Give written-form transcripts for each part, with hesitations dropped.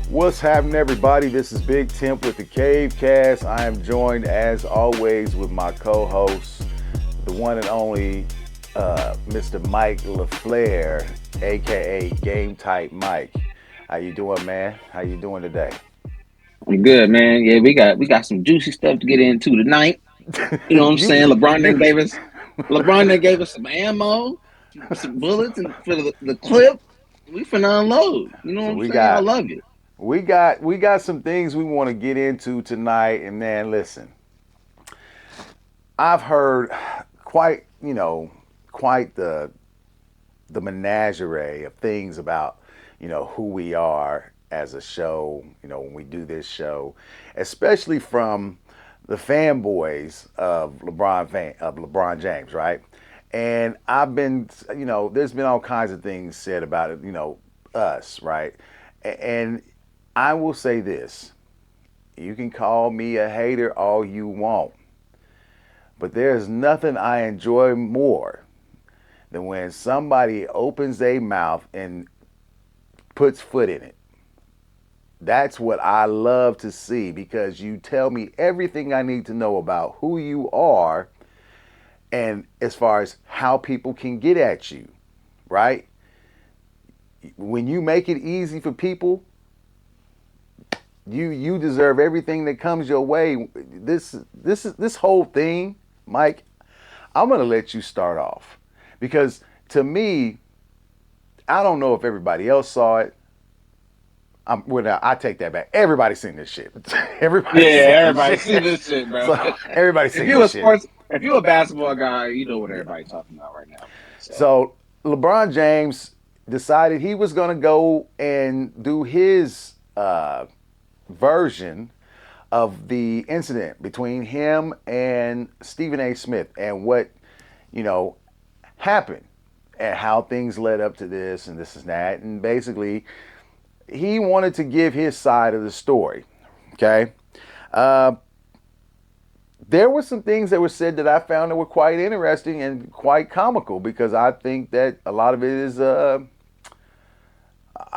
What's happening, everybody? This is Big Temp with the Cave Cast. I am joined, as always, with my co-host, the one and only Mr. Mike LaFleur, aka Game Type Mike. How you doing, man? How you doing today? I'm good, man. Yeah, we got some juicy stuff to get into tonight. You know what I'm you, saying? you. LeBron then gave us some ammo, some bullets, and for the clip, we finna unload. You know what So I'm we saying? I got love it. we got some things we want to get into tonight, and man, listen, I've heard quite quite the menagerie of things about who we are as a show, when we do this show, especially from the fanboys of LeBron James, right? And I've been, there's been all kinds of things said about it, us, right? And I will say this: you can call me a hater all you want, but there's nothing I enjoy more than when somebody opens their mouth and puts foot in it. That's what I love to see, because you tell me everything I need to know about who you are, and as far as how people can get at you, right? When you make it easy for people, you deserve everything that comes your way. This whole thing, Mike, I'm going to let you start off, because to me, I don't know if everybody else saw it. I take that back. Everybody's seen this shit. Yeah, Everybody's seen this everybody shit. see this shit, bro. So everybody's If seen you this a shit. sports, if you a basketball guy, you know what everybody's talking about right now, man. So So LeBron James decided he was going to go and do his version of the incident between him and Stephen A. Smith, and what you know happened, and how things led up to this and this and that. And basically, he wanted to give his side of the story. Okay. Uh, there were some things that were said that I found that were quite interesting and quite comical, because I think that a lot of it is, I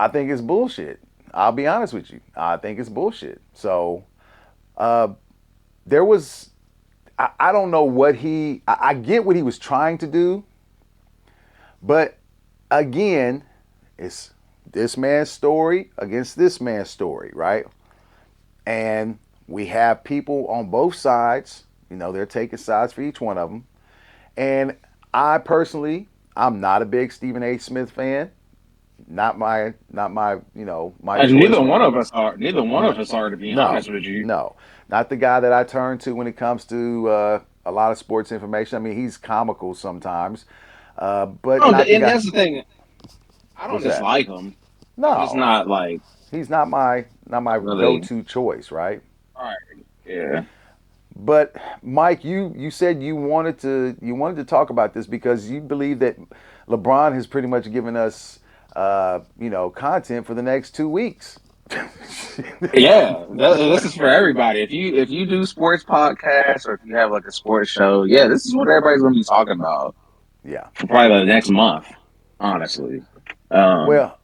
think it's bullshit. I'll be honest with you. I think it's bullshit. So uh, there was, I don't know what I get what he was trying to do, but again, it's this man's story against this man's story, right? And we have people on both sides. They're taking sides for each one of them. And I personally, I'm not a big Stephen A. Smith fan. Not my and choice. neither one of us are. Neither one No, of us are, to be no, honest with you. no, not the guy that I turn to when it comes to a lot of sports information. I mean, he's comical sometimes, but No, not the and guy. that's the thing. I don't What's that? dislike him. I'm just No, not like he's not my really. go-to choice, right? All right. Yeah. But Mike, you said you wanted to talk about this because you believe that LeBron has pretty much given us content for the next 2 weeks. Yeah, this is for everybody. If you do sports podcasts or if you have like a sports show, yeah, this is what everybody's gonna be talking about Yeah. for probably the next month. Honestly, um, Well,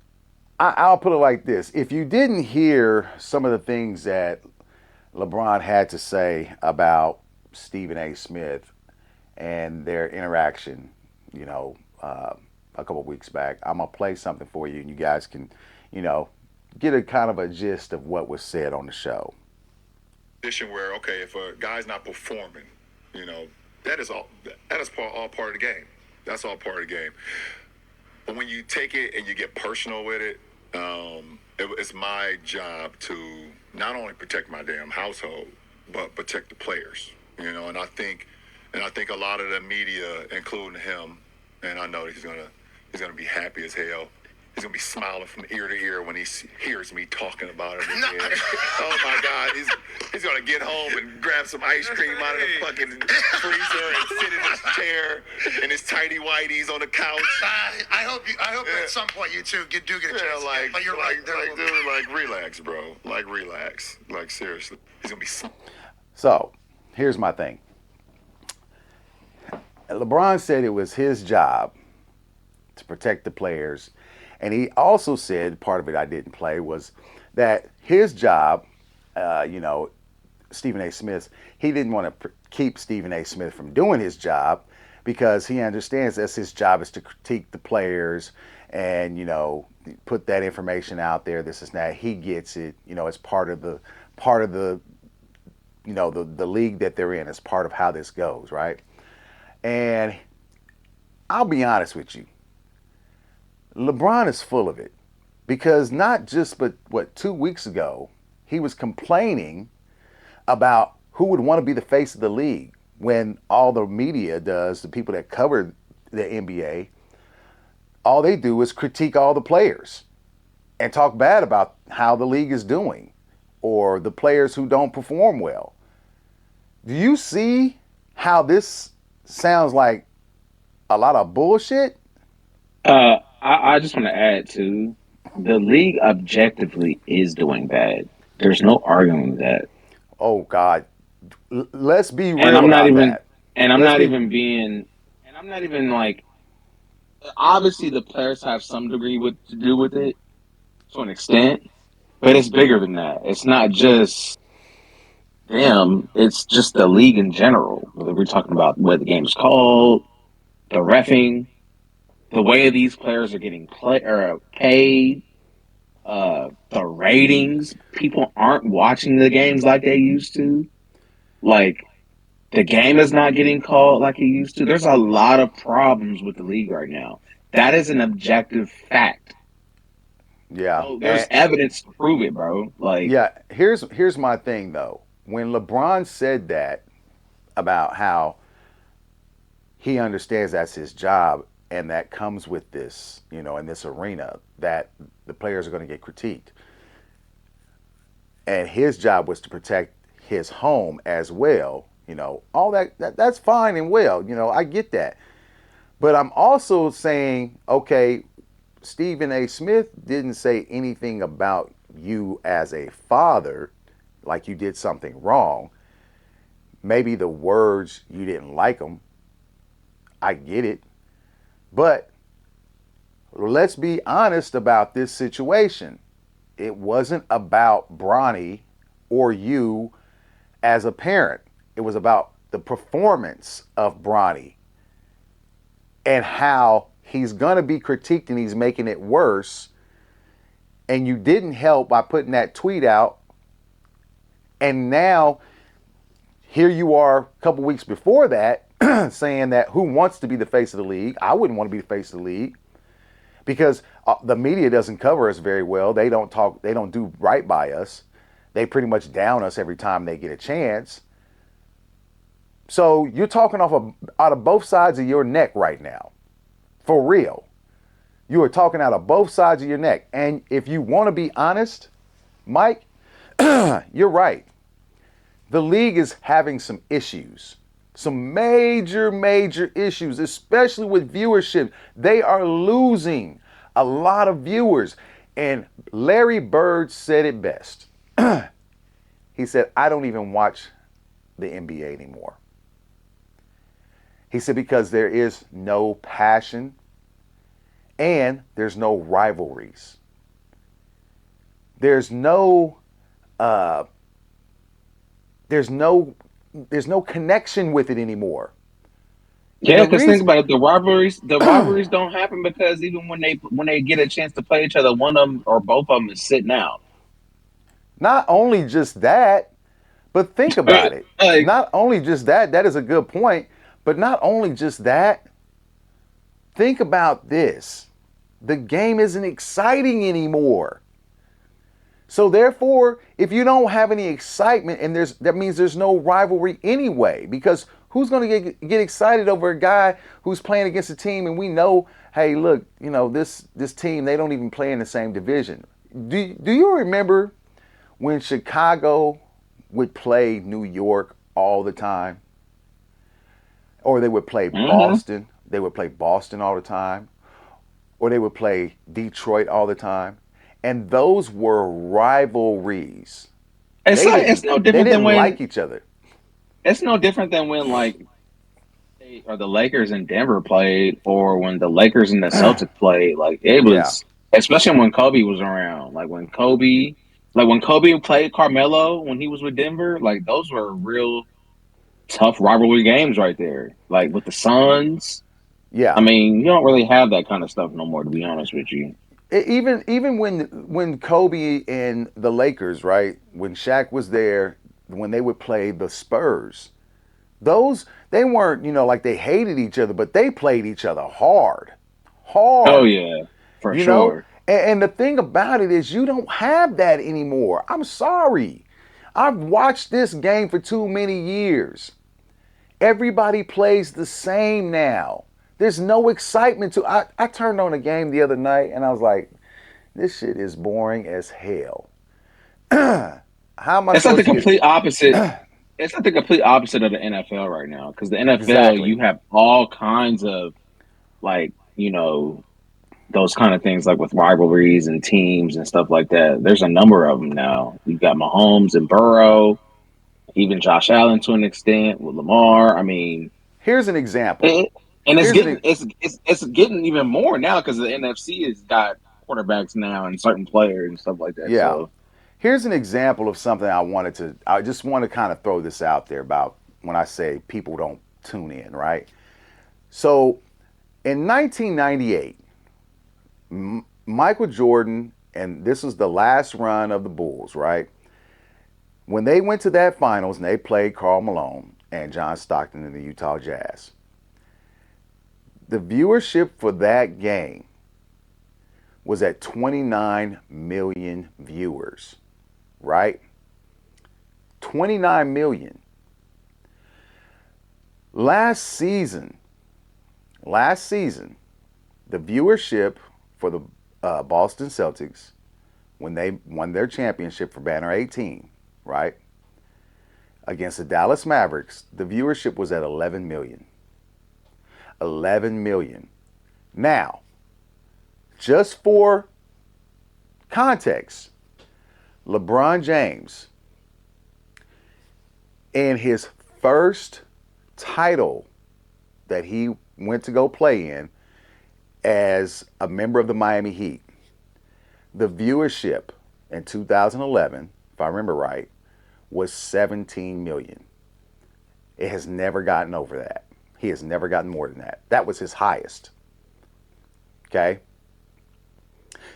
I'll put it like this: if you didn't hear some of the things that LeBron had to say about Stephen A. Smith and their interaction, you know, uh, a couple of weeks back, I'm gonna play something for you, and you guys can, you know, get a kind of a gist of what was said on the show. Where, okay, if a guy's not performing, you know, all part of the game. That's all part of the game. But when you take it and you get personal with it, it's my job to not only protect my damn household, but protect the players. And I think a lot of the media, including him, and I know he's gonna be happy as hell. He's gonna be smiling from ear to ear when hears me talking about it again. Oh my God, he's gonna get home and grab some ice cream out of the fucking freezer and sit in his chair in his tidy whities on the couch. I hope at some point you two do get a chance. But you're right. Dude, like relax, bro. Like relax. Like seriously, he's gonna be. So, here's my thing. LeBron said it was his job to protect the players, And he also said, part of it I didn't play, was that his job, you know, Stephen A. Smith, he didn't want to keep Stephen A. Smith from doing his job because he understands that's his job is to critique the players and, you know, put that information out there. This is that. He gets it. You know, it's part of the you know the league that they're in. It's part of how this goes, right? And I'll be honest with you, LeBron is full of it because not just but what 2 weeks ago he was complaining about who would want to be the face of the league when all the media does, the people that cover the NBA, all they do is critique all the players and talk bad about how the league is doing or the players who don't perform well. Do you see how this sounds like a lot of bullshit? I just want to add to the league objectively is doing bad. There's no arguing that. Oh God, let's be And real I'm not about even that. and I'm Let's not be even being and I'm not even like obviously the players have some degree with to do with it to an extent, but it's bigger than that. It's not just them, it's just the league in general. Whether we're talking about what the game is called, the refing, the way these players are getting paid, the ratings. People aren't watching the games like they used to. Like the game is not getting called like it used to. There's a lot of problems with the league right now. That is an objective fact. yeah, So there's and evidence to prove it, bro. Like, yeah. Here's my thing though. When LeBron said that about how he understands that's his job and that comes with this, you know, in this arena that the players are going to get critiqued. And his job was to protect his home as well, you know. All that's fine and well, you know, I get that. But I'm also saying, okay, Stephen A. Smith didn't say anything about you as a father, like you did something wrong. Maybe the words you didn't like them. I get it. But let's be honest about this situation. It wasn't about Bronny or you as a parent. It was about the performance of Bronny and how he's going to be critiqued and he's making it worse. And you didn't help by putting that tweet out. And now here you are a couple weeks before that saying that who wants to be the face of the league? I wouldn't want to be the face of the league because the media doesn't cover us very well. They don't talk, they don't do right by us. They pretty much down us every time they get a chance. So you're talking out of both sides of your neck right now. For real. You are talking out of both sides of your neck. And if you want to be honest, Mike, you're right. The league is having some issues. Some major, major issues, especially with viewership. They are losing a lot of viewers. And Larry Bird said it best. He said, I don't even watch the NBA anymore. He said, because there is no passion and there's no rivalries. There's no there's no connection with it anymore. And yeah, the because think reason about it, the rivalries don't happen because even when they get a chance to play each other, one of them or both of them is sitting out. not only just that, but think about it. Like, Not only just that, that is a good point, but not only just that, think about this. The game isn't exciting anymore. So therefore, if you don't have any excitement, and that means there's no rivalry anyway, because who's going to get excited over a guy who's playing against a team, and we know, hey, look, you know this team, they don't even play in the same division. Do you remember when Chicago would play New York all the time, or they would play mm-hmm. Boston? They would play Boston all the time, or they would play Detroit all the time. And those were rivalries. It's They like it's didn't no they different than didn't when like each other. it's no different than when like or the Lakers and Denver played, or when the Lakers and the Celtics played. Like it Yeah. was. especially when Kobe was around. When Kobe played Carmelo when he was with Denver, like those were real tough rivalry games right there. Like with the Suns. I Yeah. mean, you don't really have that kind of stuff no more, to be honest with you. Even when Kobe and the Lakers, right? When Shaq was there, when they would play the Spurs, those they weren't, like they hated each other, but they played each other hard. Oh Hard. yeah, for You know? sure. And the thing about it is you don't have that anymore. I'm sorry. I've watched this game for too many years. Everybody plays the same now. There's no excitement to I turned on a game the other night and I was like, this shit is boring as hell. How am I It's like the supposed to get complete opposite. It's like the complete opposite of the NFL right now. Because the NFL, exactly? you have all kinds of like those kind of things, like with rivalries and teams and stuff like that. There's a number of them now. You've got Mahomes and Burrow, even Josh Allen to an extent with Lamar. I mean, Here's an example. it, and it's Here's getting an it's getting even more now because the NFC has got quarterbacks now and certain players and stuff like that. yeah. So Here's an example of something I just want to kind of throw this out there about when I say people don't tune in, right? So in 1998, Michael Jordan, and this was the last run of the Bulls, right? When they went to that finals and they played Karl Malone and John Stockton in the Utah Jazz, the viewership for that game was at 29 million viewers, right? 29 million. Last season, last season, the viewership for the Boston Celtics when they won their championship for Banner 18, right? Against the Dallas Mavericks, the viewership was at 11 million. 11 million. Now, just for context, LeBron James, in his first title that he went to go play in as a member of the Miami Heat, the viewership in 2011, if I remember right, was 17 million. It has never gotten over that. He has never gotten more than that. That was his highest. Okay?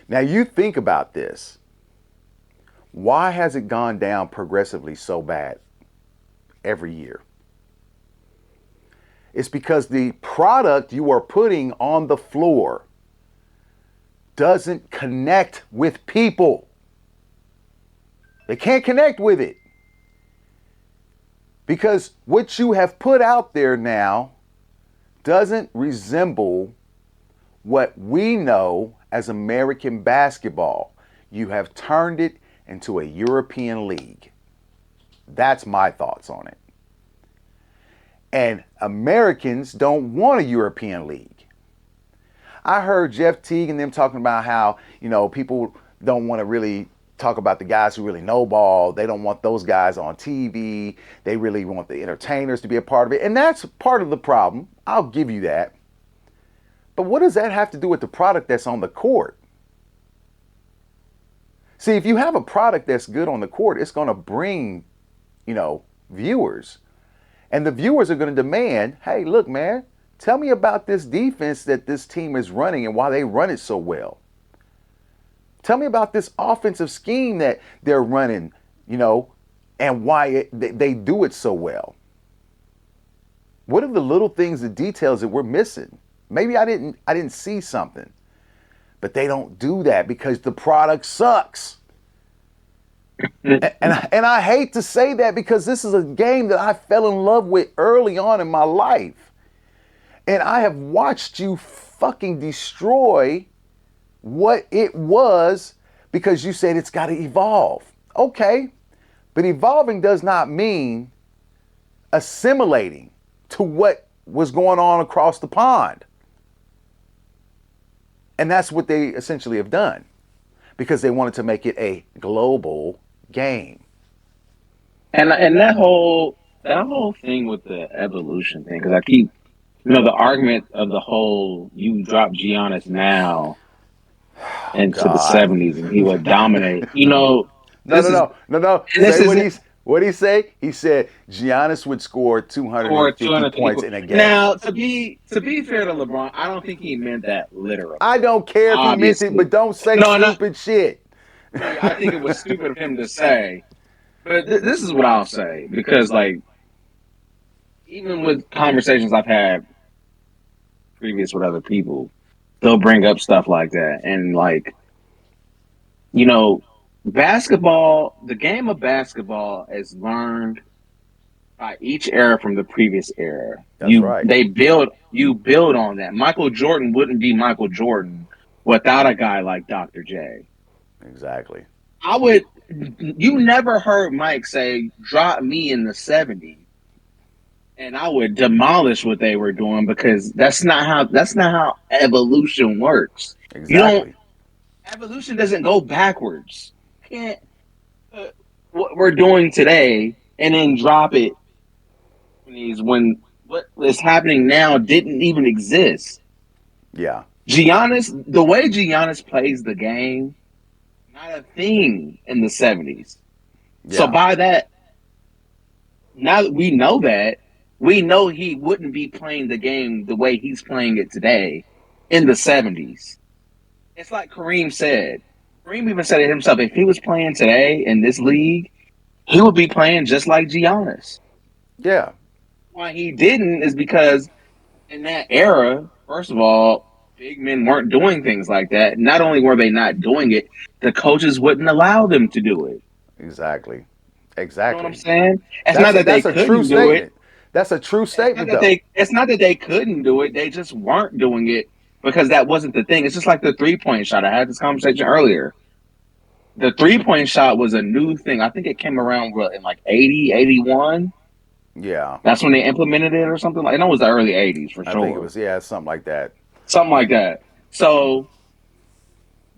Now you think about this. Why has it gone down progressively so bad every year? It's because the product you are putting on the floor doesn't connect with people. They can't connect with it. Because what you have put out there now doesn't resemble what we know as American basketball. You have turned it into a European league. That's my thoughts on it. And Americans don't want a European league. I heard Jeff Teague and them talking about how, people don't want to really talk about the guys who really know ball. They don't want those guys on TV. They really want the entertainers to be a part of it. And that's part of the problem. I'll give you that. But what does that have to do with the product that's on the court? See, if you have a product that's good on the court, it's going to bring, viewers. And the viewers are going to demand, hey, look, man, tell me about this defense that this team is running and why they run it so well. Tell me about this offensive scheme that they're running, and why they do it so well. What are the little things, the details that we're missing? Maybe I didn't see something. But they don't do that because the product sucks. And I hate to say that because this is a game that I fell in love with early on in my life. And I have watched you fucking destroy what it was because you said it's got to evolve. Okay, but evolving does not mean assimilating to what was going on across the pond. And that's what they essentially have done because they wanted to make it a global game. and that whole thing with the evolution thing, because I keep the argument of the whole you drop Giannis now Oh into the God. '70s, and he would dominate. You know, No, this no, is no, no, no. and this Say is what he say? He said Giannis would score score 250 250 points points. in a game. Now, to be fair to LeBron, I don't think he meant that I literally. don't care if he meant it, Obviously, but don't say no, no. stupid shit. See, I think it was stupid of him to say, but this is what I'll say because, like, even with conversations I've had previous with other people, they'll bring up stuff like that, and like, you know, basketball, the game of basketball is learned by each era from the previous era. That's right. You build on that. Michael Jordan wouldn't be Michael Jordan without a guy like Dr. J. Exactly. I would you never heard Mike say, drop me in the 70s. And I would demolish what they were doing because that's not how evolution works. You don't Exactly. evolution doesn't go backwards. You can't what we're doing today and then drop it when what is happening now didn't even exist. Yeah. The way Giannis plays the game, not a thing in the '70s. So Yeah. by that, now that, we know he wouldn't be playing the game the way he's playing it today in the '70s. It's like Kareem said. Kareem even said it himself. If he was playing today in this league, he would be playing just like Giannis. Yeah. Why he didn't is because in that era, first of all, big men weren't doing things like that. Not only were they not doing it, the coaches wouldn't allow them to do it. Exactly. You know what I'm Exactly. saying? It's not that they That's a true couldn't do it. statement. That's a true statement though. It's not that they couldn't do it. They just weren't doing it because that wasn't the thing. It's just like the 3-point shot. I had this conversation earlier. The 3-point shot was a new thing. I think it came around in like 80, 81. Yeah. That's when they implemented it or something. Like, I know it was the early 80s for I think it sure. was something like that. Something like that. So,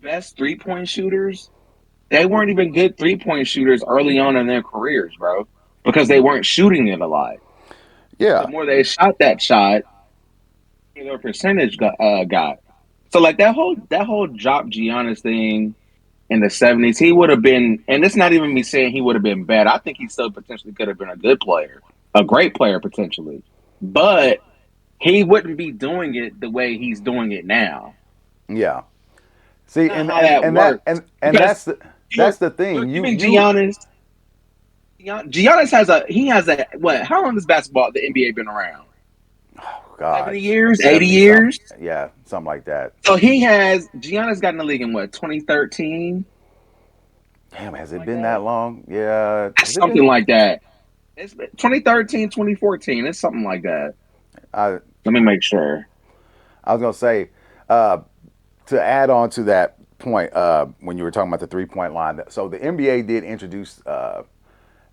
best 3-point shooters, they weren't even good 3-point shooters early on in their careers, bro, because they weren't shooting it a lot. The Yeah. more they shot that shot, their percentage got. So like that whole drop Giannis thing in the '70s, he would have been, and it's not even me saying he would have been bad. I think he still potentially could have been a good player, a great player potentially, but he wouldn't be doing it the way he's doing it now. Yeah. See, Not how that works. and Because that's the you're thing. giving Giannis has a what? How long has basketball the NBA been around? God, 70 years, 80 70 something. years. Yeah, something like that. So Giannis got in the league in what, 2013? Damn, has Something it like been that that. long? Yeah. Has it been? Something like that. It's 2013, 2014. It's something like that. I Let me make sure. I was gonna say, uh, to add on to that point, when you were talking about the 3 point line. So the NBA did introduce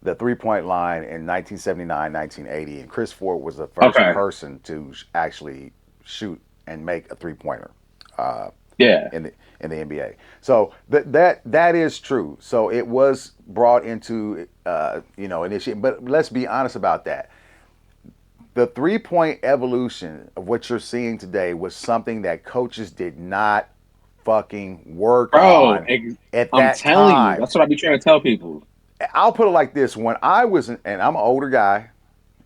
the 3 point line in 1979, 1980, and Chris Ford was the first Okay. person to actually shoot and make a 3 pointer. Uh, Yeah. in the NBA. So that is true. So it was brought into initiate. But let's be honest about that. The 3 point evolution of what you're seeing today was something that coaches did not fucking work Bro, on at I'm that telling you. time. That's what I be trying to tell people. I'll put it like this: when I was, and I'm an older guy,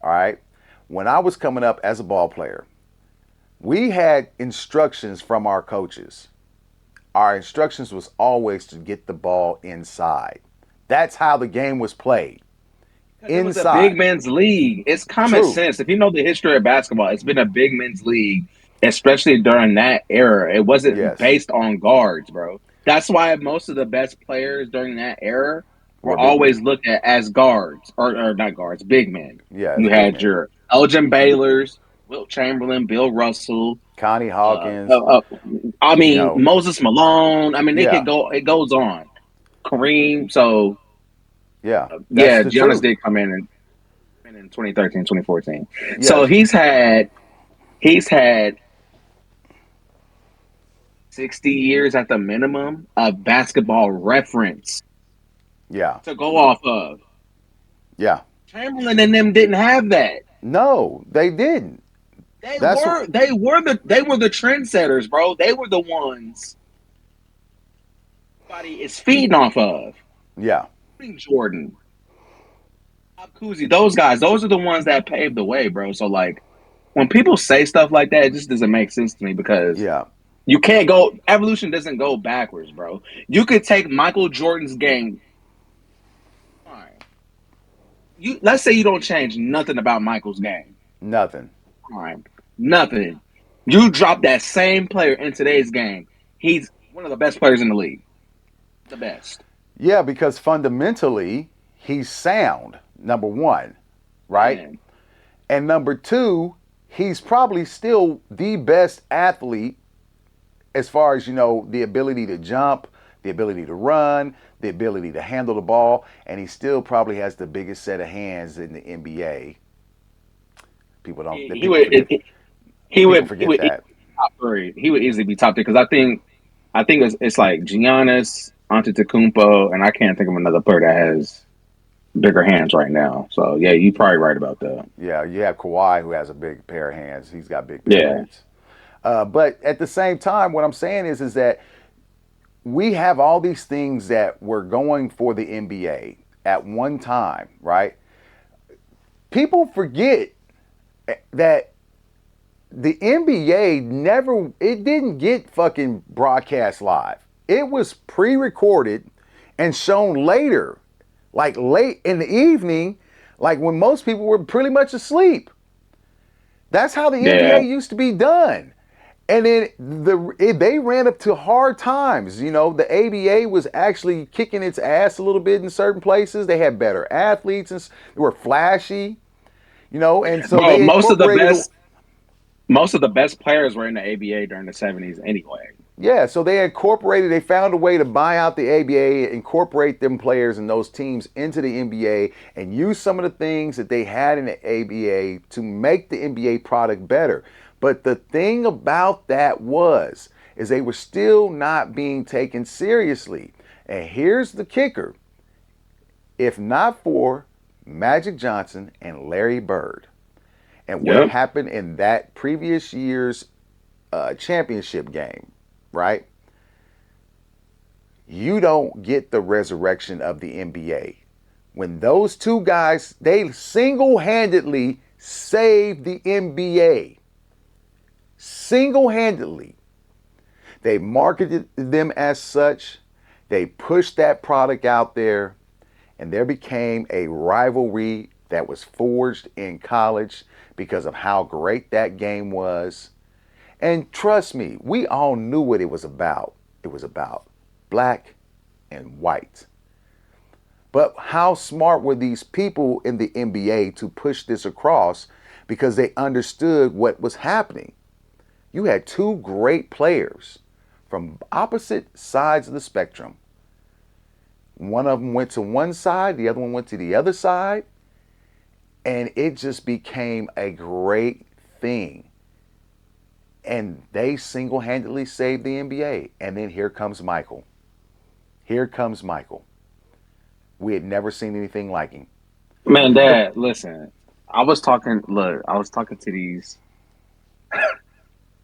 all right. When I was coming up as a ball player, we had instructions from our coaches. Our instructions was always to get the ball inside. That's how the game was played. Because it was a big Inside. men's league. It's common True. sense. If you know the history of basketball, it's been a big men's league, especially during that era. It wasn't Yes. based on guards, bro. That's why most of the best players during that era were We're big always men. looked at as guards, or not guards, big men. Yes, You big had men. your Elgin Baylors, Wilt Chamberlain, Bill Russell. Connie Uh, Hawkins, uh, uh, I you mean know, Moses Malone. I mean, it could yeah, go. It goes on. Kareem. So yeah. That's yeah, the Giannis truth. did come in 2013, 2014. So Yes. he's had 60 years at the minimum of basketball reference Yeah. to go off of. Yeah. Chamberlain and them didn't have that. No, they didn't. They That's were they were the trendsetters, bro. They were the ones Everybody is feeding off of. Yeah. Including Jordan, Bob Cousy, those guys, those are the ones that paved the way, bro. So like when people say stuff like that, it just doesn't make sense to me because Yeah. you can't go evolution doesn't go backwards, bro. You could take Michael Jordan's game. Fine. You let's say you don't change nothing about Michael's game. Nothing. Fine. Nothing. You drop that same player in today's game. He's one of the best players in the league. The best. Yeah, because fundamentally, he's sound, number one, right? Man. And number two, he's probably still the best athlete as far as, the ability to jump, the ability to run, the ability to handle the ball, and he still probably has the biggest set of hands in the NBA. People don't He people would forget he people would he forget would easily that. be top three. He would easily be top three because I think it's like Giannis, Antetokounmpo, and I can't think of another player that has bigger hands right now. So yeah, you're probably right about that. Yeah, you have Kawhi who has a big pair of hands. He's got big Yeah, pyramids. But at the same time, what I'm saying is that we have all these things that were going for the NBA at one time, right? People forget that the NBA it didn't get fucking broadcast live. It was pre-recorded and shown later, like late in the evening, like when most people were pretty much asleep. That's how the yeah. NBA used to be done. And then they ran up to hard times. The ABA was actually kicking its ass a little bit in certain places. They had better athletes and they were flashy, and so Bro, they incorporated. most of the best players were in the ABA during the '70s anyway. Yeah, so they found a way to buy out the ABA, incorporate them players and those teams into the NBA, and use some of the things that they had in the ABA to make the NBA product better. But the thing about that is they were still not being taken seriously. And here's the kicker. If not for Magic Johnson and Larry Bird and what Yep. happened in that previous year's championship game, right? You don't get the resurrection of the NBA. When those two guys, they single-handedly saved the NBA. Single-handedly. They marketed them as such. They pushed that product out there, and there became a rivalry that was forged in college because of how great that game was. And trust me, we all knew what it was about. It was about black and white. But how smart were these people in the NBA to push this across because they understood what was happening? You had two great players from opposite sides of the spectrum. One of them went to one side, the other one went to the other side, and it just became a great thing. And they single-handedly saved the NBA. And then here comes Michael. Here comes Michael. We had never seen anything like him. Man, The Dad, listen. I was talking to these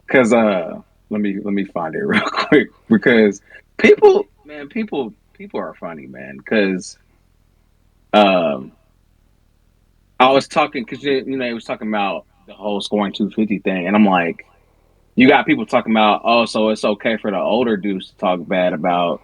because let me find it real quick because people are funny, man. Because um I was talking because he was talking about the whole scoring 250 thing, and I'm like, you got people talking about, oh, so it's okay for the older dudes to talk bad about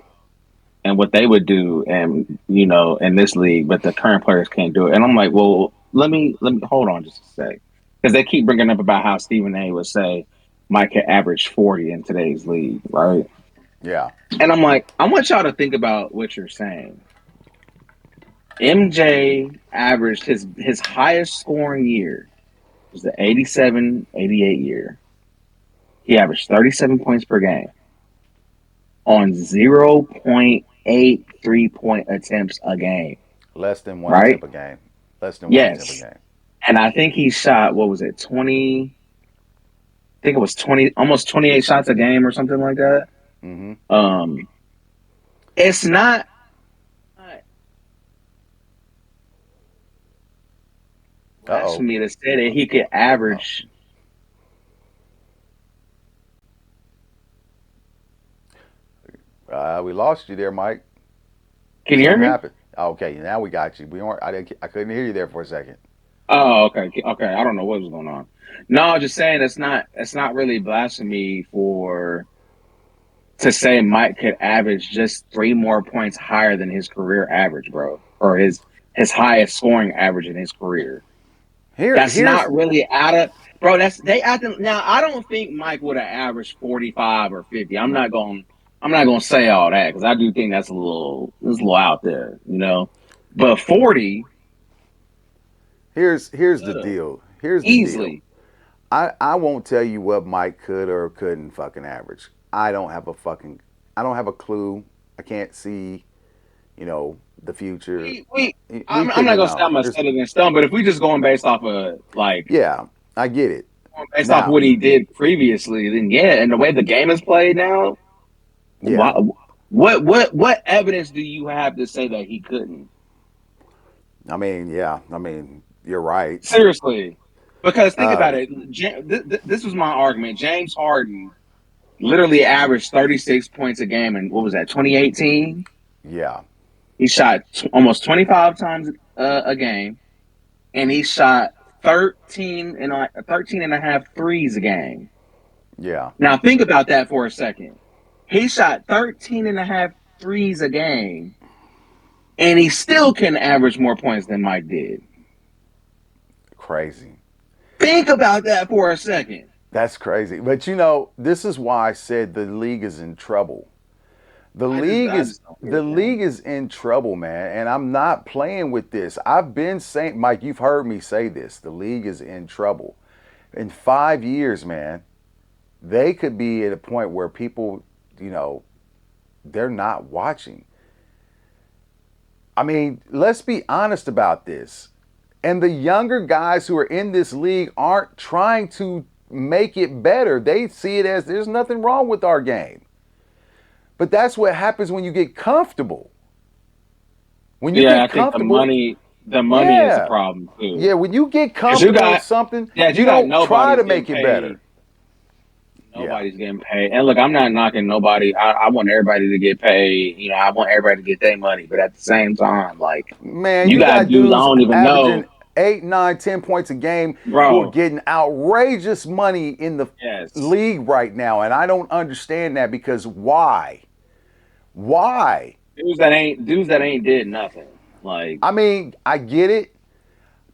and what they would do, and in this league, but the current players can't do it. And I'm like, well, let me hold on just a sec, because they keep bringing up about how Stephen A. would say Mike could average 40 in today's league, right? yeah, And I'm like, I want y'all to think about what you're saying. MJ averaged his highest scoring year was the 87-88 year. He averaged 37 points per game on 0.8 3-point attempts a game, less than one right? attempt a game. Less than one attempt a Yes. game. And I think he shot, what was it, 20? I think it was 20, almost 28 shots a game or something like that. Mm-hmm. Um, it's not Uh-oh. blasphemy to say that he could Oh. average. We lost you there, Mike. Can you hear Something me? happened. Okay, now we got you. We weren't. I couldn't hear you there for a second. Oh, okay, okay. I don't know what was going on. No, I was just saying it's not really blasphemy for to say Mike could average just 3 more points higher than his career average, bro, or his highest scoring average in his career. That's Here's not really out of bro. That's they acting now. I don't think Mike would have averaged 45 or 50. I'm not gonna say all that because I do think that's a little out there, you know. But 40, here's the deal. Here's the deal. easily. I won't tell you what Mike could or couldn't fucking average. I don't have a clue. I can't see, the future. We We I'm not couldn't gonna say know. I'm gonna set it in stone, but if we just going based off of like Yeah, I get it. based off Now, what he did previously, then yeah, and the way the game is played now, yeah. why, what evidence do you have to say that he couldn't? I mean, yeah. I mean, you're right. Seriously, because think about Um, it. This was my argument. James Harden literally averaged 36 points a game, and what was that? 2018. yeah, He shot almost 25 times a game, and he shot 13 and a half threes a game. yeah. Now think about that for a second. He shot 13 and a half threes a game, and he still can average more points than Mike did. Crazy. Think about that for a second. That's crazy. But this is why I said the league is in trouble. I just don't get The it, man. league is in trouble, man, and I'm not playing with this. I've been saying, Mike, you've heard me say this. The league is in trouble. In 5 years, man, they could be at a point where people, they're not watching. I mean, let's be honest about this. And the younger guys who are in this league aren't trying to make it better. They see it as there's nothing wrong with our game. But that's what happens when you get comfortable. When you Yeah, get I think comfortable, the money is a yeah. problem too. Yeah, when you get Because you comfortable with got, something, yeah, you you got don't try to nobody's getting make it paid. better. Yeah. Nobody's getting paid. And look, I'm not knocking nobody. I want everybody to get paid. You know, I want everybody to get their money. But at the same time, like, Man, you you got got dudes I dudes don't even know, averaging 8, 9, 10 points a game who are bro. getting outrageous money in the Yes. league right now. And I don't understand that because why? Why? Dudes that ain't did nothing. Like, I mean, I get it.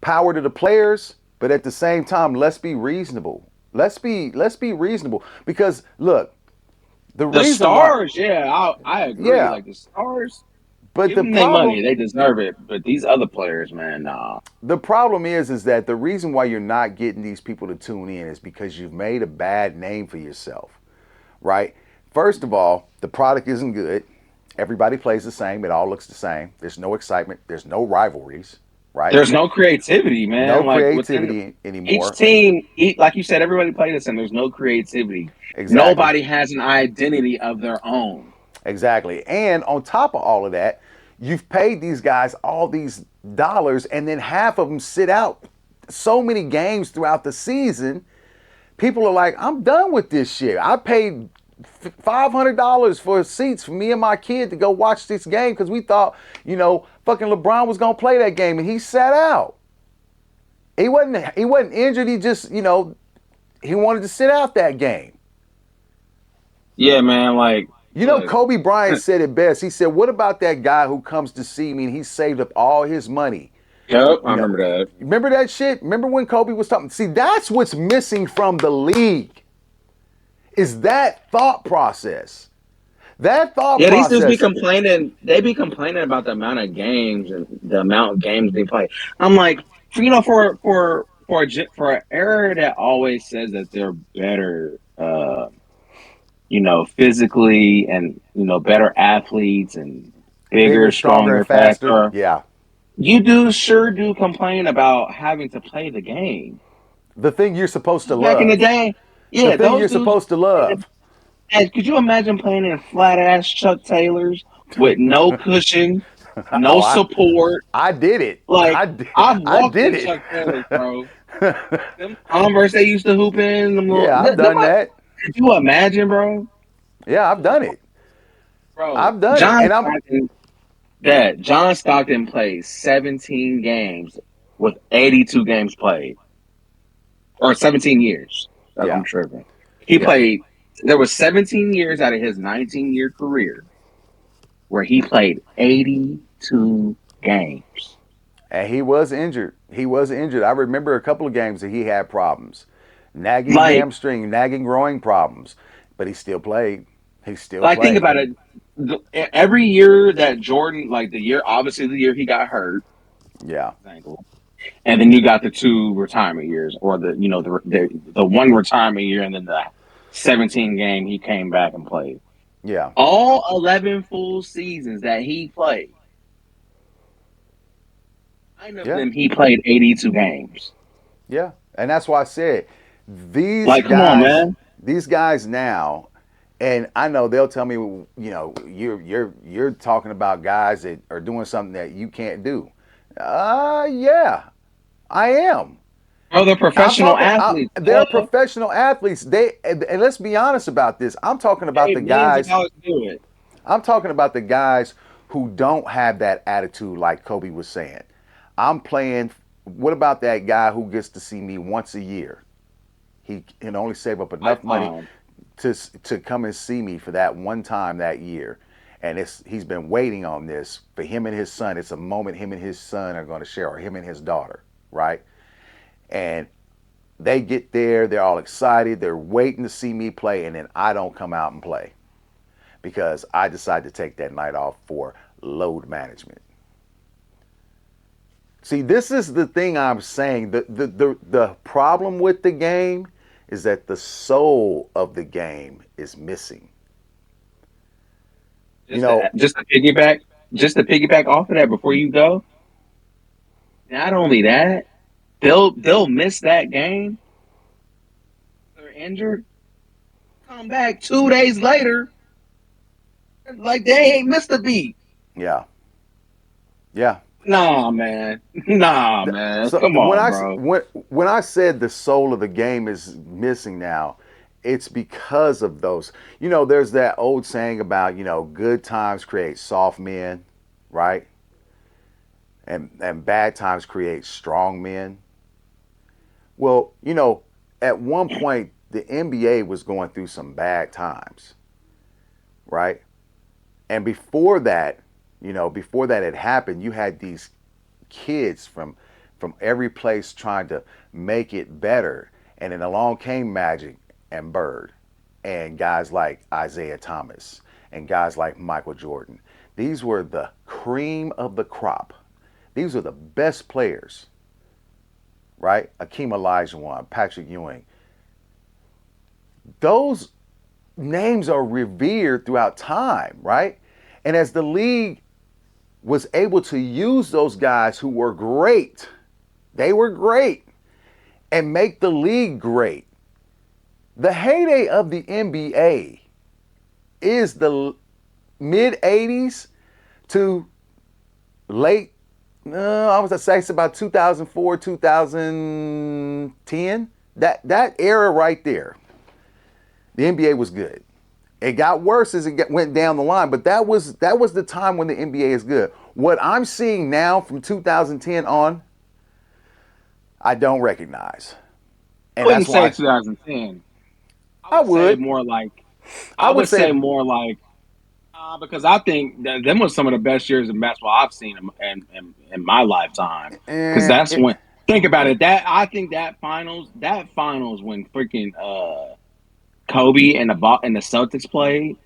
Power to the players, but at the same time, let's be reasonable. Let's be reasonable because look, the the reason why stars, yeah, I agree. yeah, Like the stars, but give them their money. They deserve it. But these other players, man, nah. the problem is that the reason why you're not getting these people to tune in is because you've made a bad name for yourself, right? First of all, the product isn't good. Everybody plays the same. It all looks the same. There's no excitement. There's no rivalries, right? There's no creativity, No man. Like within creativity each anymore. team, like you said, everybody plays and there's no creativity. Exactly. Nobody has an identity of their own. Exactly. And on top of all of that, you've paid these guys all these dollars, and then half of them sit out so many games throughout the season. People are like, I'm done with this shit. I paid $500 for seats for me and my kid to go watch this game because we thought, fucking LeBron was going to play that game, and he sat out. He wasn't injured. He just, he wanted to sit out that game. Yeah, man. Like, look, Kobe Bryant said it best. He said, "What about that guy who comes to see me and he saved up all his money?" yep, I You know, remember that. remember that shit? Remember when Kobe was talking? See, that's what's missing from the league. Is that thought process? That thought Yeah, these dudes be process. complaining. They be complaining about the amount of games and the amount of games they play. I'm like, for an era that always says that they're better, physically and better athletes and bigger, Bigger, stronger, stronger, and faster. faster. Yeah. You do sure do complain about having to play the game. The thing you're supposed to Back in the love. day, The yeah, thing those you're dudes. supposed to love. And could you imagine playing in flat ass Chuck Taylors with no cushion, no Oh, support? I did it. Like I did, I've I walked did in it. Chuck Taylors, bro. Them Converse they used to hoop in. Yeah, I've done that. Could you imagine, bro? Yeah, I've done it. Bro, I've done it, and I'm John Stockton played 17 games with 82 games played, or 17 years. I'm yeah, tripping. He yeah, played. There was 17 years out of his 19-year career where he played 82 games. and he was injured. He was injured. I remember a couple of games that he had problems, nagging Like, hamstring, nagging growing problems, but he still played. He still like think played. about it. Every year that Jordan, like the year, obviously the year he got hurt, Yeah, his ankle, and then you got the two retirement years, or the one retirement year, and then the 17 game he came back and played. yeah, All 11 full seasons that he played, 9 of yeah, them he played 82 games. yeah. And that's why I said these Like, come on, guys, man. these guys now, and I know they'll tell me, you're talking about guys that are doing something that you can't do. Yeah, I am. Bro, they're I'm professional talking. athletes. They're professional athletes. And let's be honest about this. I'm talking about Pay the millions of guys. dollars to do it. I'm talking about the guys who don't have that attitude, like Kobe was saying. I'm playing. What about that guy who gets to see me once a year? He can only save up enough money Lifetime. to come and see me for that one time that year. And he's been waiting on this for him and his son. It's a moment him and his son are going to share, or him and his daughter, right? And they get there, they're all excited, they're waiting to see me play, and then I don't come out and play because I decide to take that night off for load management. See, this is the thing I'm saying. The problem with the game is that the soul of the game is missing. You Just know, to just to piggyback, just to piggyback off of that before you go. Not only that, they'll miss that game. They're injured. Come back 2 days later, like they ain't missed a beat. yeah, yeah. Nah, man. Nah, man. So Come on, bro. when I said the soul of the game is missing now, it's because of those. There's that old saying about good times create soft men, right? And bad times create strong men. Well, at one point the NBA was going through some bad times, right? And before that had happened, you had these kids from every place trying to make it better. And then along came Magic and Bird and guys like Isaiah Thomas and guys like Michael Jordan. These were the cream of the crop. These were the best players, right? Akeem Olajuwon, Patrick Ewing. Those names are revered throughout time, right? And as the league was able to use those guys who were great, they were great, and make the league great. The heyday of the NBA is the mid 80s to late, I was say it's about 2004, 2010. That era right there, the NBA was good. It got worse as it went down the line, but that was the time when the NBA is good. What I'm seeing now from 2010 on, I don't recognize, I and wouldn't that's say why 2010. I I would say would. more like I I would would say, say more like because I think that them was some of the best years of basketball I've seen in my lifetime. Because eh, that's it, when think about it. That I think that finals when freaking Kobe and the Celtics played.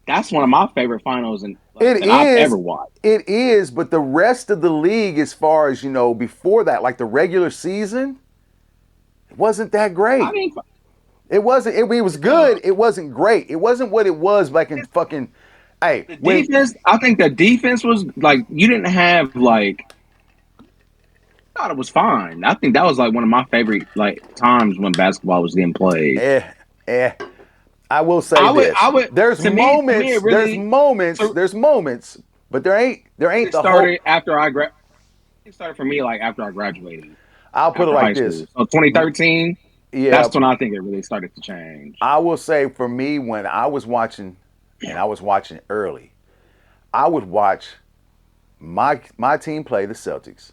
That's one of my favorite finals and like it that I've ever is, watched. it is. But the rest of the league, as far as before that, like the regular season, it wasn't that I great. mean, It wasn't. It was good. It wasn't great. It wasn't what it was back in fucking. Hey, the when defense. I think the defense was like you didn't have like. I thought it was fine. I think that was like one of my favorite like times when basketball was getting played. eh, eh. I will say I this: would there's to me moments, it there's really moments, to there's moments, but there ain't it the whole. started after it started for me like after I graduated I'll put it after high like this: school. So 2013, yeah, that's when I think it really started to change. I will say for me when I was watching and I was watching early, I would watch my team play the Celtics,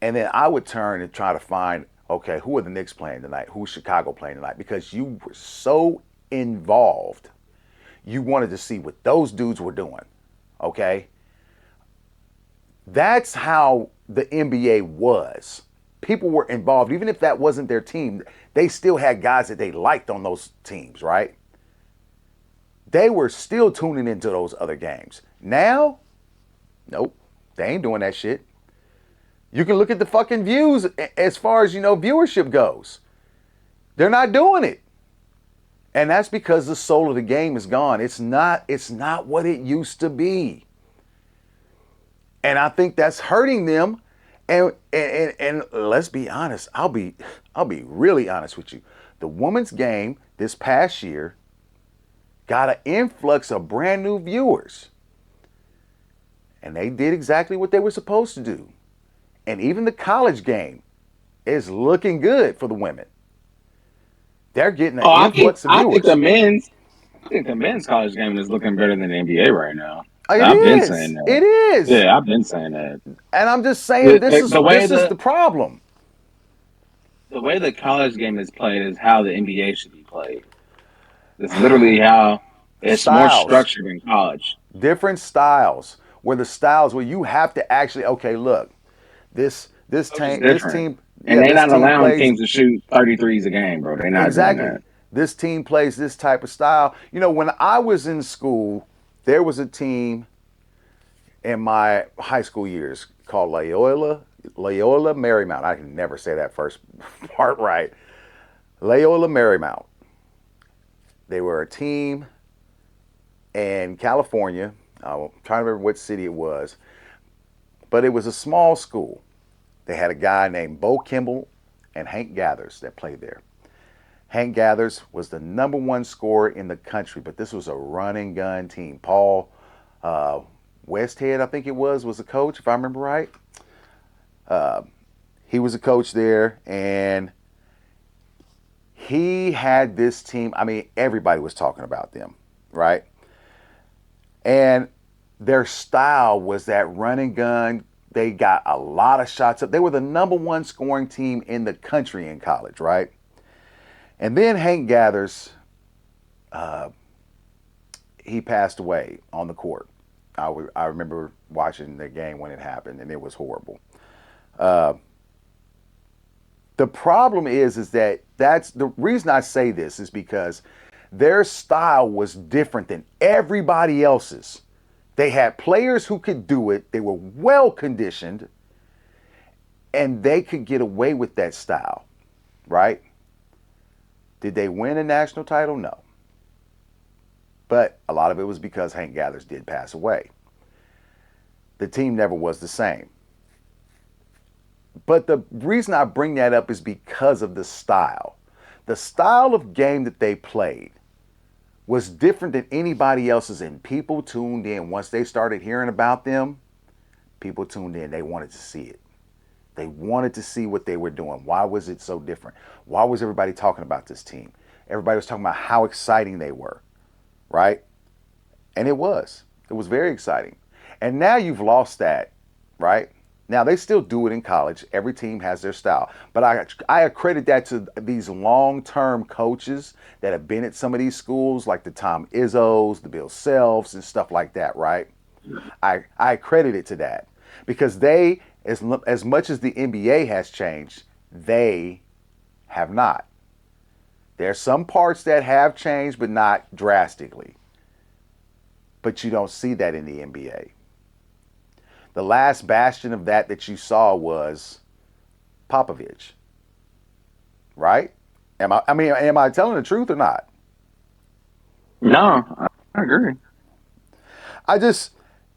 and then I would turn and try to find, okay, who are the Knicks playing tonight? Who's Chicago playing tonight? Because you were so involved, you wanted to see what those dudes were doing. Okay, that's how the NBA was. People were involved, even if that wasn't their team. They still had guys that they liked on those teams, right? They were still tuning into those other games. Now, nope, they ain't doing that shit. You can look at the fucking views as far as, viewership goes. They're not doing it. And that's because the soul of the game is gone. It's not what it used to be. And I think that's hurting them. And let's be honest, I'll be really honest with you. The women's game this past year got an influx of brand new viewers. And they did exactly what they were supposed to do. And even the college game is looking good for the women. They're getting an influx of viewers. I think the men's college game is looking better than the NBA right now. It I've been saying is. that. It is. Yeah, I've been saying that. And I'm just saying this is the problem. The way the college game is played is how the NBA should be played. It's literally how it's more Styles. structured in college. Different styles. Where you have to actually, okay, look, this team, And they're not allowing plays teams to shoot 33s a game, bro. They're not doing exactly. that. This team plays this type of style. When I was in school, there was a team in my high school years called Loyola Marymount. I can never say that first part right. Loyola Marymount. They were a team in California. I'm trying to remember what city it was, but it was a small school. They had a guy named Bo Kimball and Hank Gathers that played there. Hank Gathers was the number one scorer in the country, but this was a run and gun team. Paul Westhead, I think it was the coach, if I remember right. He was a coach there, and he had this team. I mean, everybody was talking about them, right? And their style was that run and gun. They got a lot of shots up. They were the number one scoring team in the country in college, right? And then Hank Gathers, he passed away on the court. I remember watching the game when it happened, and it was horrible. The problem is that that's the reason I say this is because their style was different than everybody else's. They had players who could do it. They were well conditioned, and they could get away with that style, right? Did they win a national title? No. But a lot of it was because Hank Gathers did pass away. The team never was the same. But the reason I bring that up is because of the style. The style of game that they played was different than anybody else's, and people tuned in. Once they started hearing about them, people tuned in. They wanted to see it. They wanted to see what they were doing. Why was it so different? Why was everybody talking about this team? Everybody was talking about how exciting they were, right? And it was. It was very exciting. And now you've lost that, right? Now, they still do it in college. Every team has their style. But I accredit that to these long-term coaches that have been at some of these schools, like the Tom Izzos, the Bill Selfs, and stuff like that, right? I accredit it to that. Because they, as much as the NBA has changed, they have not. There's some parts that have changed, but not drastically. But you don't see that in the NBA. The last bastion of that you saw was Popovich, right? Am I telling the truth or not? No, I agree. I just,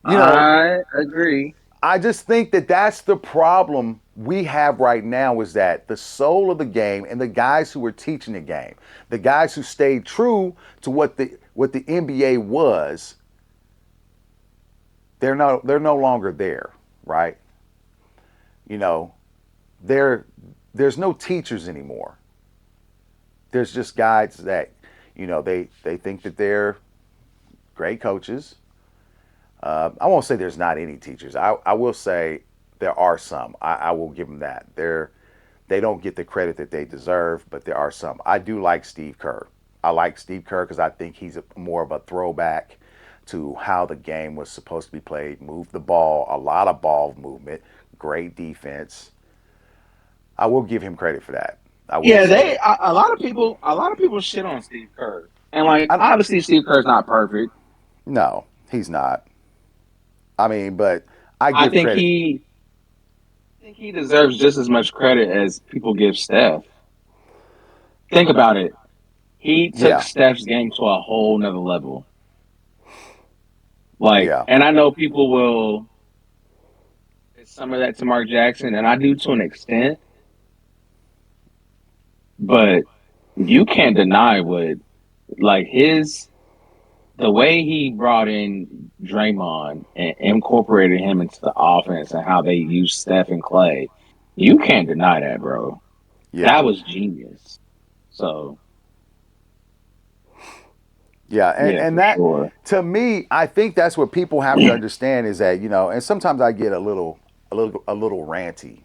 I agree. I just think that that's the problem we have right now is that the soul of the game and the guys who are teaching the game, the guys who stayed true to what the NBA was, they're no longer there, right? There's no teachers anymore. There's just guys that, they think that they're great coaches. I won't say there's not any teachers. I will say there are some. I will give them that. They don't get the credit that they deserve, but there are some. I do like Steve Kerr. I like Steve Kerr because I think he's more of a throwback to how the game was supposed to be played. Move the ball, a lot of ball movement, great defense. I will give him credit for that. I will Yeah, say that. a lot of people shit on Steve Kerr, and like I, obviously Steve Kerr's not perfect. no, he's not. I mean, but I I give think credit. he I think he deserves just as much credit as people give Steph. Think about it. He took Yeah, Steph's game to a whole nother level. Like, yeah, and I know people will it's some of that to Mark Jackson, and I do to an extent, but you can't deny what like his the way he brought in Draymond and incorporated him into the offense and how they use Steph and Clay. You can't deny that, bro. yeah, That was genius. So yeah, yeah, and for that sure. to me, I think that's what people have to understand is that and sometimes I get a little ranty,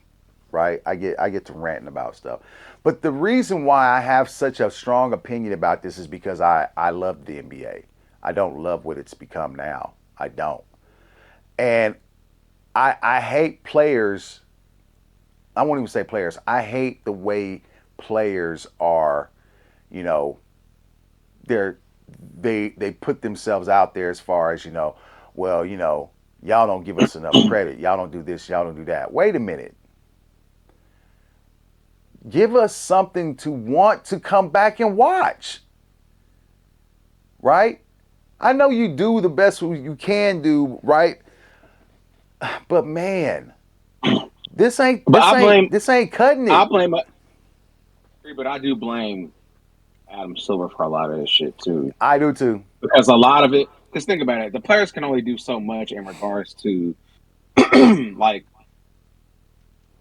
right? I get to ranting about stuff, but the reason why I have such a strong opinion about this is because I love the NBA. I don't love what it's become now. I don't, and I hate players. I won't even say players. I hate the way players are. You know, they're they put themselves out there as far as well, y'all don't give us enough credit. Y'all don't do this. Y'all don't do that. Wait a minute. Give us something to want to come back and watch, right? I know you do the best you can do, right? But man, this ain't But this ain't this ain't cutting I it. blame but I do blame Adam Silver for a lot of this shit too. I do too. Because a lot of it because think about it, the players can only do so much in regards to like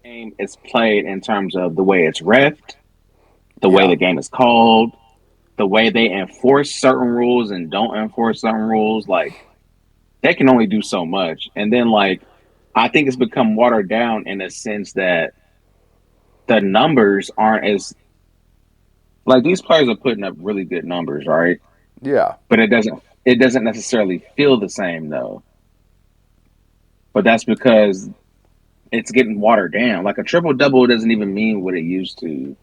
game is played in terms of the way it's refed, the way Yeah, the game is called, the way they enforce certain rules and don't enforce certain rules. Like they can only do so much. And then like I think it's become watered down in a sense that the numbers aren't as like these players are putting up really good numbers, right? yeah. But it doesn't necessarily feel the same though. But that's because it's getting watered down. Like a triple double doesn't even mean what it used to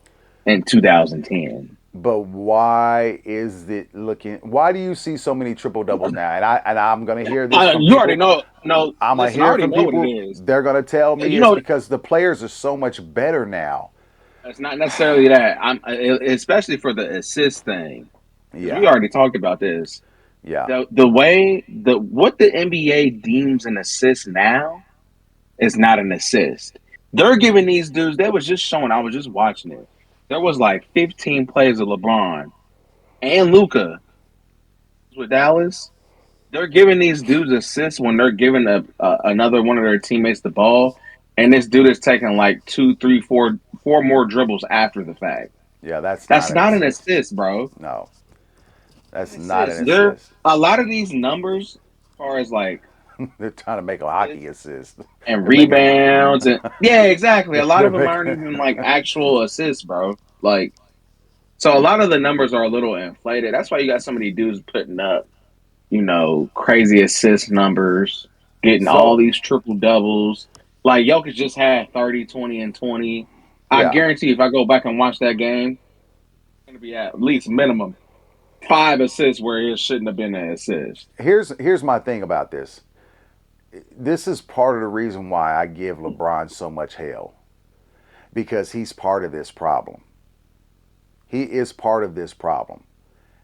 in 2010. But why is it looking? Why do you see so many triple doubles now? And I'm gonna hear this from You already people. know. No, I'm gonna listen, I hear already from know what it people. is. They're gonna tell me You it's know, because the players are so much better now. it's not necessarily that. Especially for the assist thing because we Yeah, already talked about this. yeah, The way the what the NBA deems an assist now is not an assist. They're giving these dudes. They was just showing. I was just watching it. There was like 15 plays of LeBron and Luca with Dallas. They're giving these dudes assists when they're giving another one of their teammates the ball, and this dude is taking like two, three, four more dribbles after the fact. yeah. That's That's not an not an assist. assist, bro. No, An that's not an assist. They're assist. a lot of these numbers, as far as like They're trying to make a hockey assists assist. and They're making it. rebounds, and yeah, exactly. A lot They're of them aren't making. even like actual assists, bro. Like, so a lot of the numbers are a little inflated. That's why you got so many dudes putting up crazy assist numbers, getting all So these triple doubles. Like Jokic just had 30, 20, and 20. I yeah, guarantee if I go back and watch that game, it's going to be at least minimum 5 assists where it shouldn't have been an assist. here's my thing about this. This is part of the reason why I give LeBron so much hell because he's part of this problem. He is part of this problem.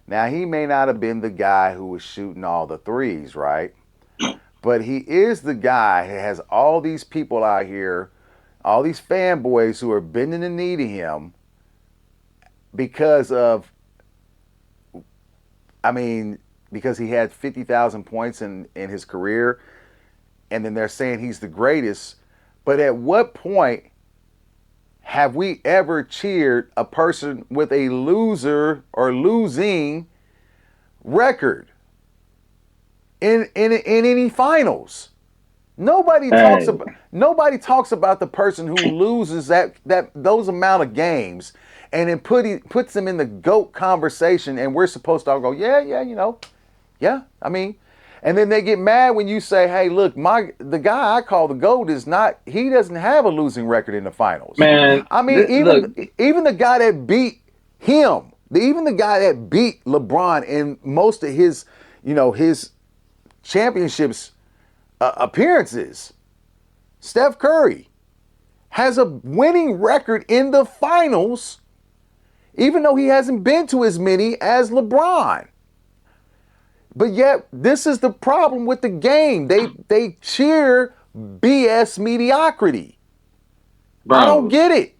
Now, he may not have been the guy who was shooting all the threes, right? But he is the guy who has all these people out here, all these fanboys who are bending the knee to him because of, I mean, because he had 50,000 points in his career, and then they're saying he's the greatest. But at what point have we ever cheered a person with a loser or losing record? in any finals. Hey, Nobody talks about the person who loses that those amount of games and then puts them in the GOAT conversation, and we're supposed to all go, yeah, yeah, yeah. I mean, and then they get mad when you say, hey, look, the guy I call the GOAT is not, he doesn't have a losing record in the finals. man, I mean, look, even the guy that beat him, even the guy that beat LeBron in most of his championships appearances, Steph Curry, has a winning record in the finals, even though he hasn't been to as many as LeBron. But yet, this is the problem with the game. They cheer BS mediocrity. I don't bro, get it.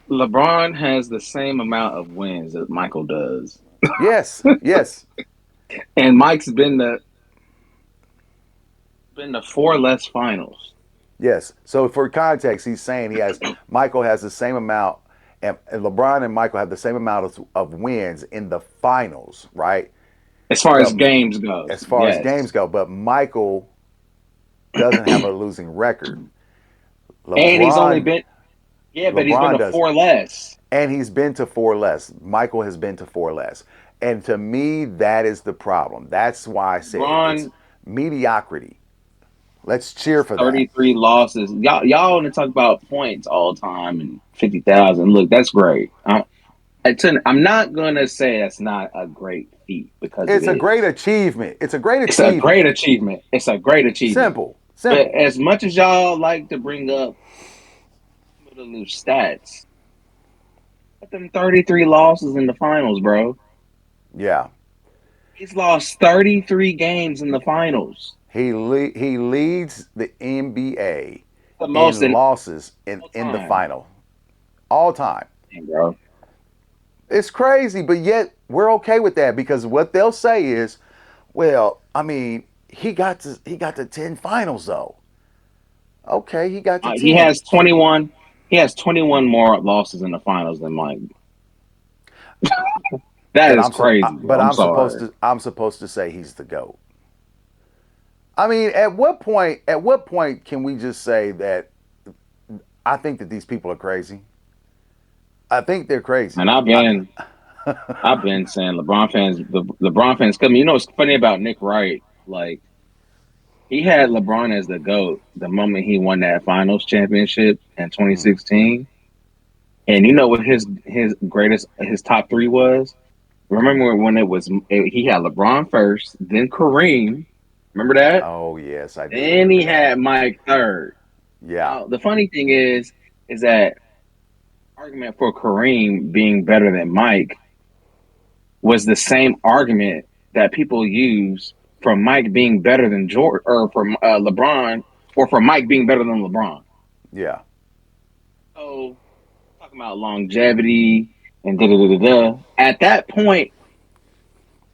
LeBron has the same amount of wins that Michael does, Yes, yes, and Mike's been to four less finals. yes. So for context, he's saying Michael has the same amount, and LeBron and Michael have the same amount of wins in the finals, right? As far But as games goes, as far as yes. games go, but Michael doesn't have a losing record. And he's only LeBron been, yeah, but he's been LeBron to does, four less. and he's been to four less. Michael has been to four less, and to me, that is the problem. That's why I said it's LeBron mediocrity. Let's cheer has for that. 33 losses. Y'all want to talk about points all the time and 50,000. Look, that's great. I'm not going to say that's not a great feat because it It's a great is. achievement. It's a great It's a great achievement. achievement. It's a great achievement. Simple, But simple. as much as y'all like to bring up some of the loose stats, got them 33 losses in the finals, bro. Yeah, He's lost 33 games in the finals. he leads the NBA The most in in losses all in the time, final all time. bro. It's crazy, but yet we're okay with that because what they'll say is, well, I mean, he got to 10 finals though. Okay, he got to He 10. has 21. He has 21 more losses in the finals than Mike. That But is crazy, bro. I'm sorry. I'm supposed to say he's the GOAT. I mean, at what point can we just say that I think that these people are crazy? I think they're crazy. And I've been saying LeBron fans coming. You know what's funny about Nick Wright? Like he had LeBron as the GOAT the moment he won that finals championship in Mhm. 2016. And you know what his top three was? Remember when he had LeBron first, then Kareem. Remember that? Oh yes, I do Then remember he that. had Mike third. Yeah, Now the funny thing is that argument for Kareem being better than Mike was the same argument that people use for Mike being better than George or for LeBron or for Mike being better than LeBron. yeah, So talking about longevity and da da da da da. At that point,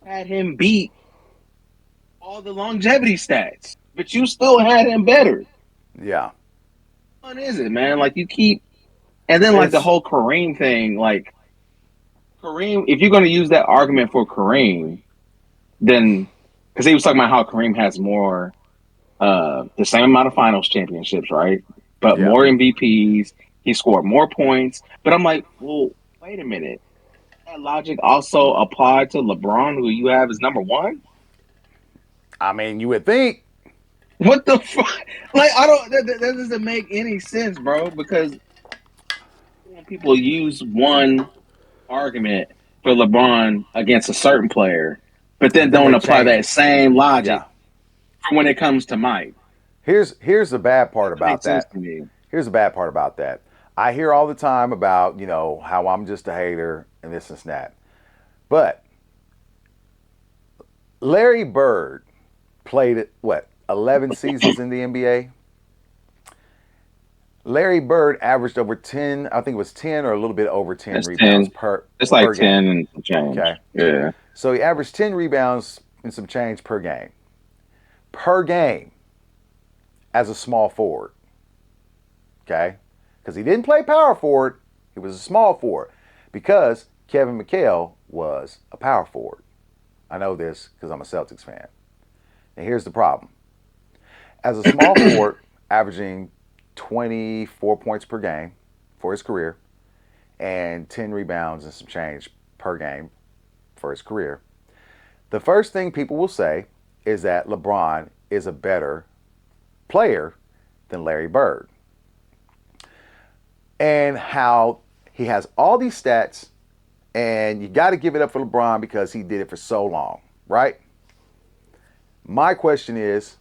had him beat all the longevity stats, but you still had him better. yeah. What is it, man? Like you keep, and then like the It's whole Kareem thing. Like Kareem, if you're going to use that argument for Kareem, then because he was talking about how Kareem has more, the same amount of finals championships, right? But yeah. more MVPs, he scored more points. But I'm like, well, wait a minute. That logic also applied to LeBron, who you have as number one. I mean, you would think. What the fuck? Like, I don't. That doesn't make any sense, bro. Because when people use one argument for LeBron against a certain player, but then And then don't they apply change that it. same logic Yeah. for when it comes to Mike. Here's the bad part Doesn't make about sense that. to me. Here's the bad part about that. I hear all the time about how I'm just a hater and this and that. But Larry Bird played what 11 seasons in the NBA. Larry Bird averaged over 10, I think it was 10 or a little bit over 10 That's rebounds 10. per It's like per 10 game. and some change. Okay. Yeah. So he averaged 10 rebounds and some change per game. Per game as a small forward. Okay? Because he didn't play power forward, he was a small forward. Because Kevin McHale was a power forward. I know this because I'm a Celtics fan. And here's the problem. As a small forward, averaging 24 points per game for his career and 10 rebounds and some change per game for his career, the first thing people will say is that LeBron is a better player than Larry Bird. And how he has all these stats, and you got to give it up for LeBron because he did it for so long, right? My question is,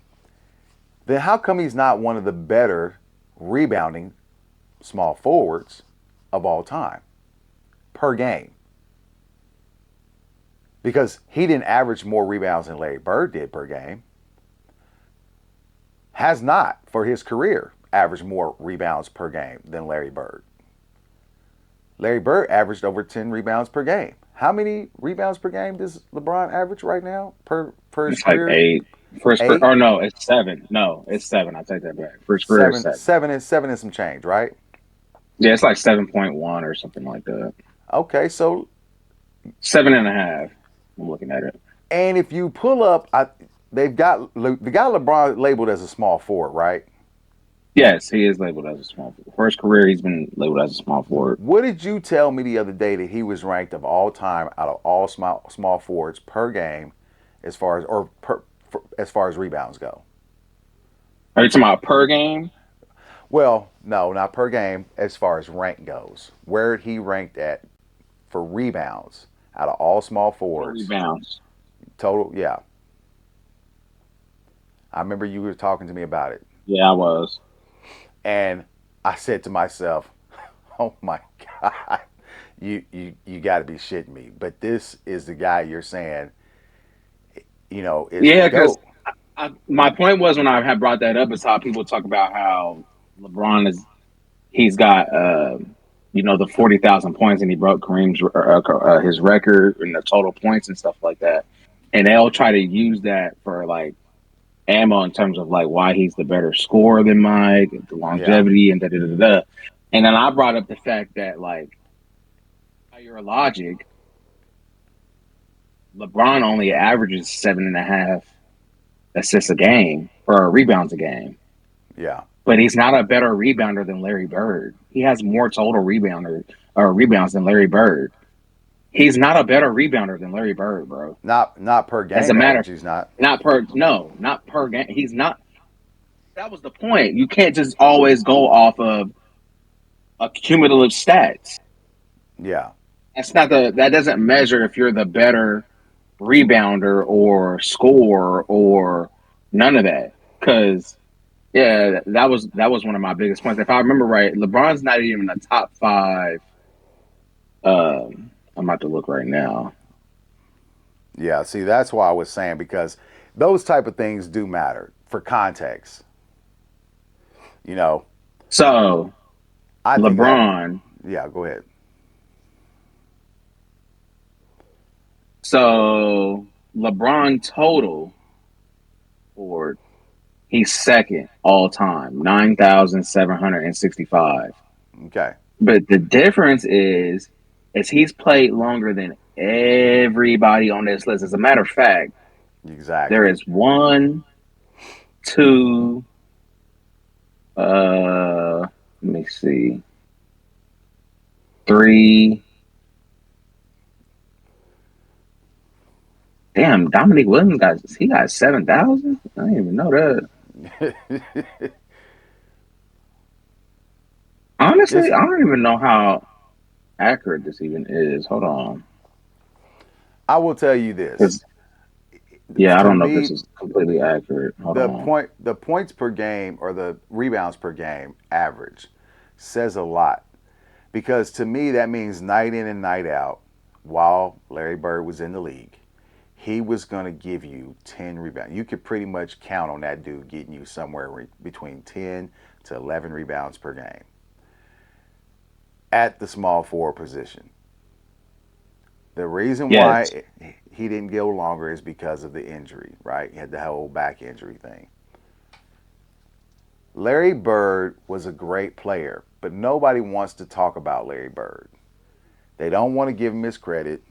then how come he's not one of the better rebounding small forwards of all time per game? Because he didn't average more rebounds than Larry Bird did per game. Has not, for his career, averaged more rebounds per game than Larry Bird. Larry Bird averaged over 10 rebounds per game. How many rebounds per game does LeBron average right now per his It's like career? 8. First, Eight, or no, it's 7. No, it's 7. I take that back. First career is seven, 7. seven and some change, right? Yeah, it's like 7.1 or something like that. Okay, so 7.5. I'm looking at it. and if you pull up, they've got the guy LeBron labeled as a small forward, right? Yes, he is labeled as a small forward. First career, he's been labeled as a small forward. What did you tell me the other day that he was ranked of all time out of all small forwards per game, as far as as far as rebounds go? Are you talking about per game? Well, no, not per game. As far as rank goes, where he ranked at for rebounds out of all small Total forwards rebounds. total? Yeah, I remember you were talking to me about it, Yeah, I was. and I said to myself, "Oh my God, you got to be shitting me!" But this is the guy you're saying, is the Yeah, because GOAT. my point was when I had brought that up is how people talk about how LeBron he's got the 40,000 points and he broke Kareem's his record and the total points and stuff like that, and they'll try to use that for like ammo in terms of like why he's the better scorer than Mike, the Yeah, longevity and da da da da. And then I brought up the fact that like by your logic, LeBron only averages 7.5 assists a game or rebounds a game. yeah. But he's not a better rebounder than Larry Bird. He has more total rebounds than Larry Bird. He's not a better rebounder than Larry Bird, bro. Not per As a game matter, average. He's not. not per game. He's not. That was the point. You can't just always go off of cumulative stats. Yeah, That doesn't measure if you're the better rebounder or scorer or none of that. Because yeah, that was one of my biggest points. If I remember right, LeBron's not even in the top 5. I'm about to look right now. yeah. See, that's why I was saying, because those type of things do matter for context. You know, So I think that. LeBron, Yeah, go ahead. so LeBron total for he's second all time, 9,765. Okay, But the difference is he's played longer than everybody on this list. As a matter of fact, there exactly. is one, two, let me see, three. Damn, Dominique Williams got 7,000. I didn't even know that. Honestly, It's. I don't even know how accurate this even is. Hold on, I will tell you this. 'cause yeah, I To don't know if this me, is completely accurate. Hold on. the points per game or the rebounds per game average says a lot, because to me that means night in and night out, while Larry Bird was in the league, he was going to give you 10 rebounds. You could pretty much count on that dude getting you somewhere between 10 to 11 rebounds per game at the small forward position. The reason Yes, why he didn't go longer is because of the injury, right? He had the whole back injury thing. Larry Bird was a great player, but nobody wants to talk about Larry Bird. They don't want to give him his credit,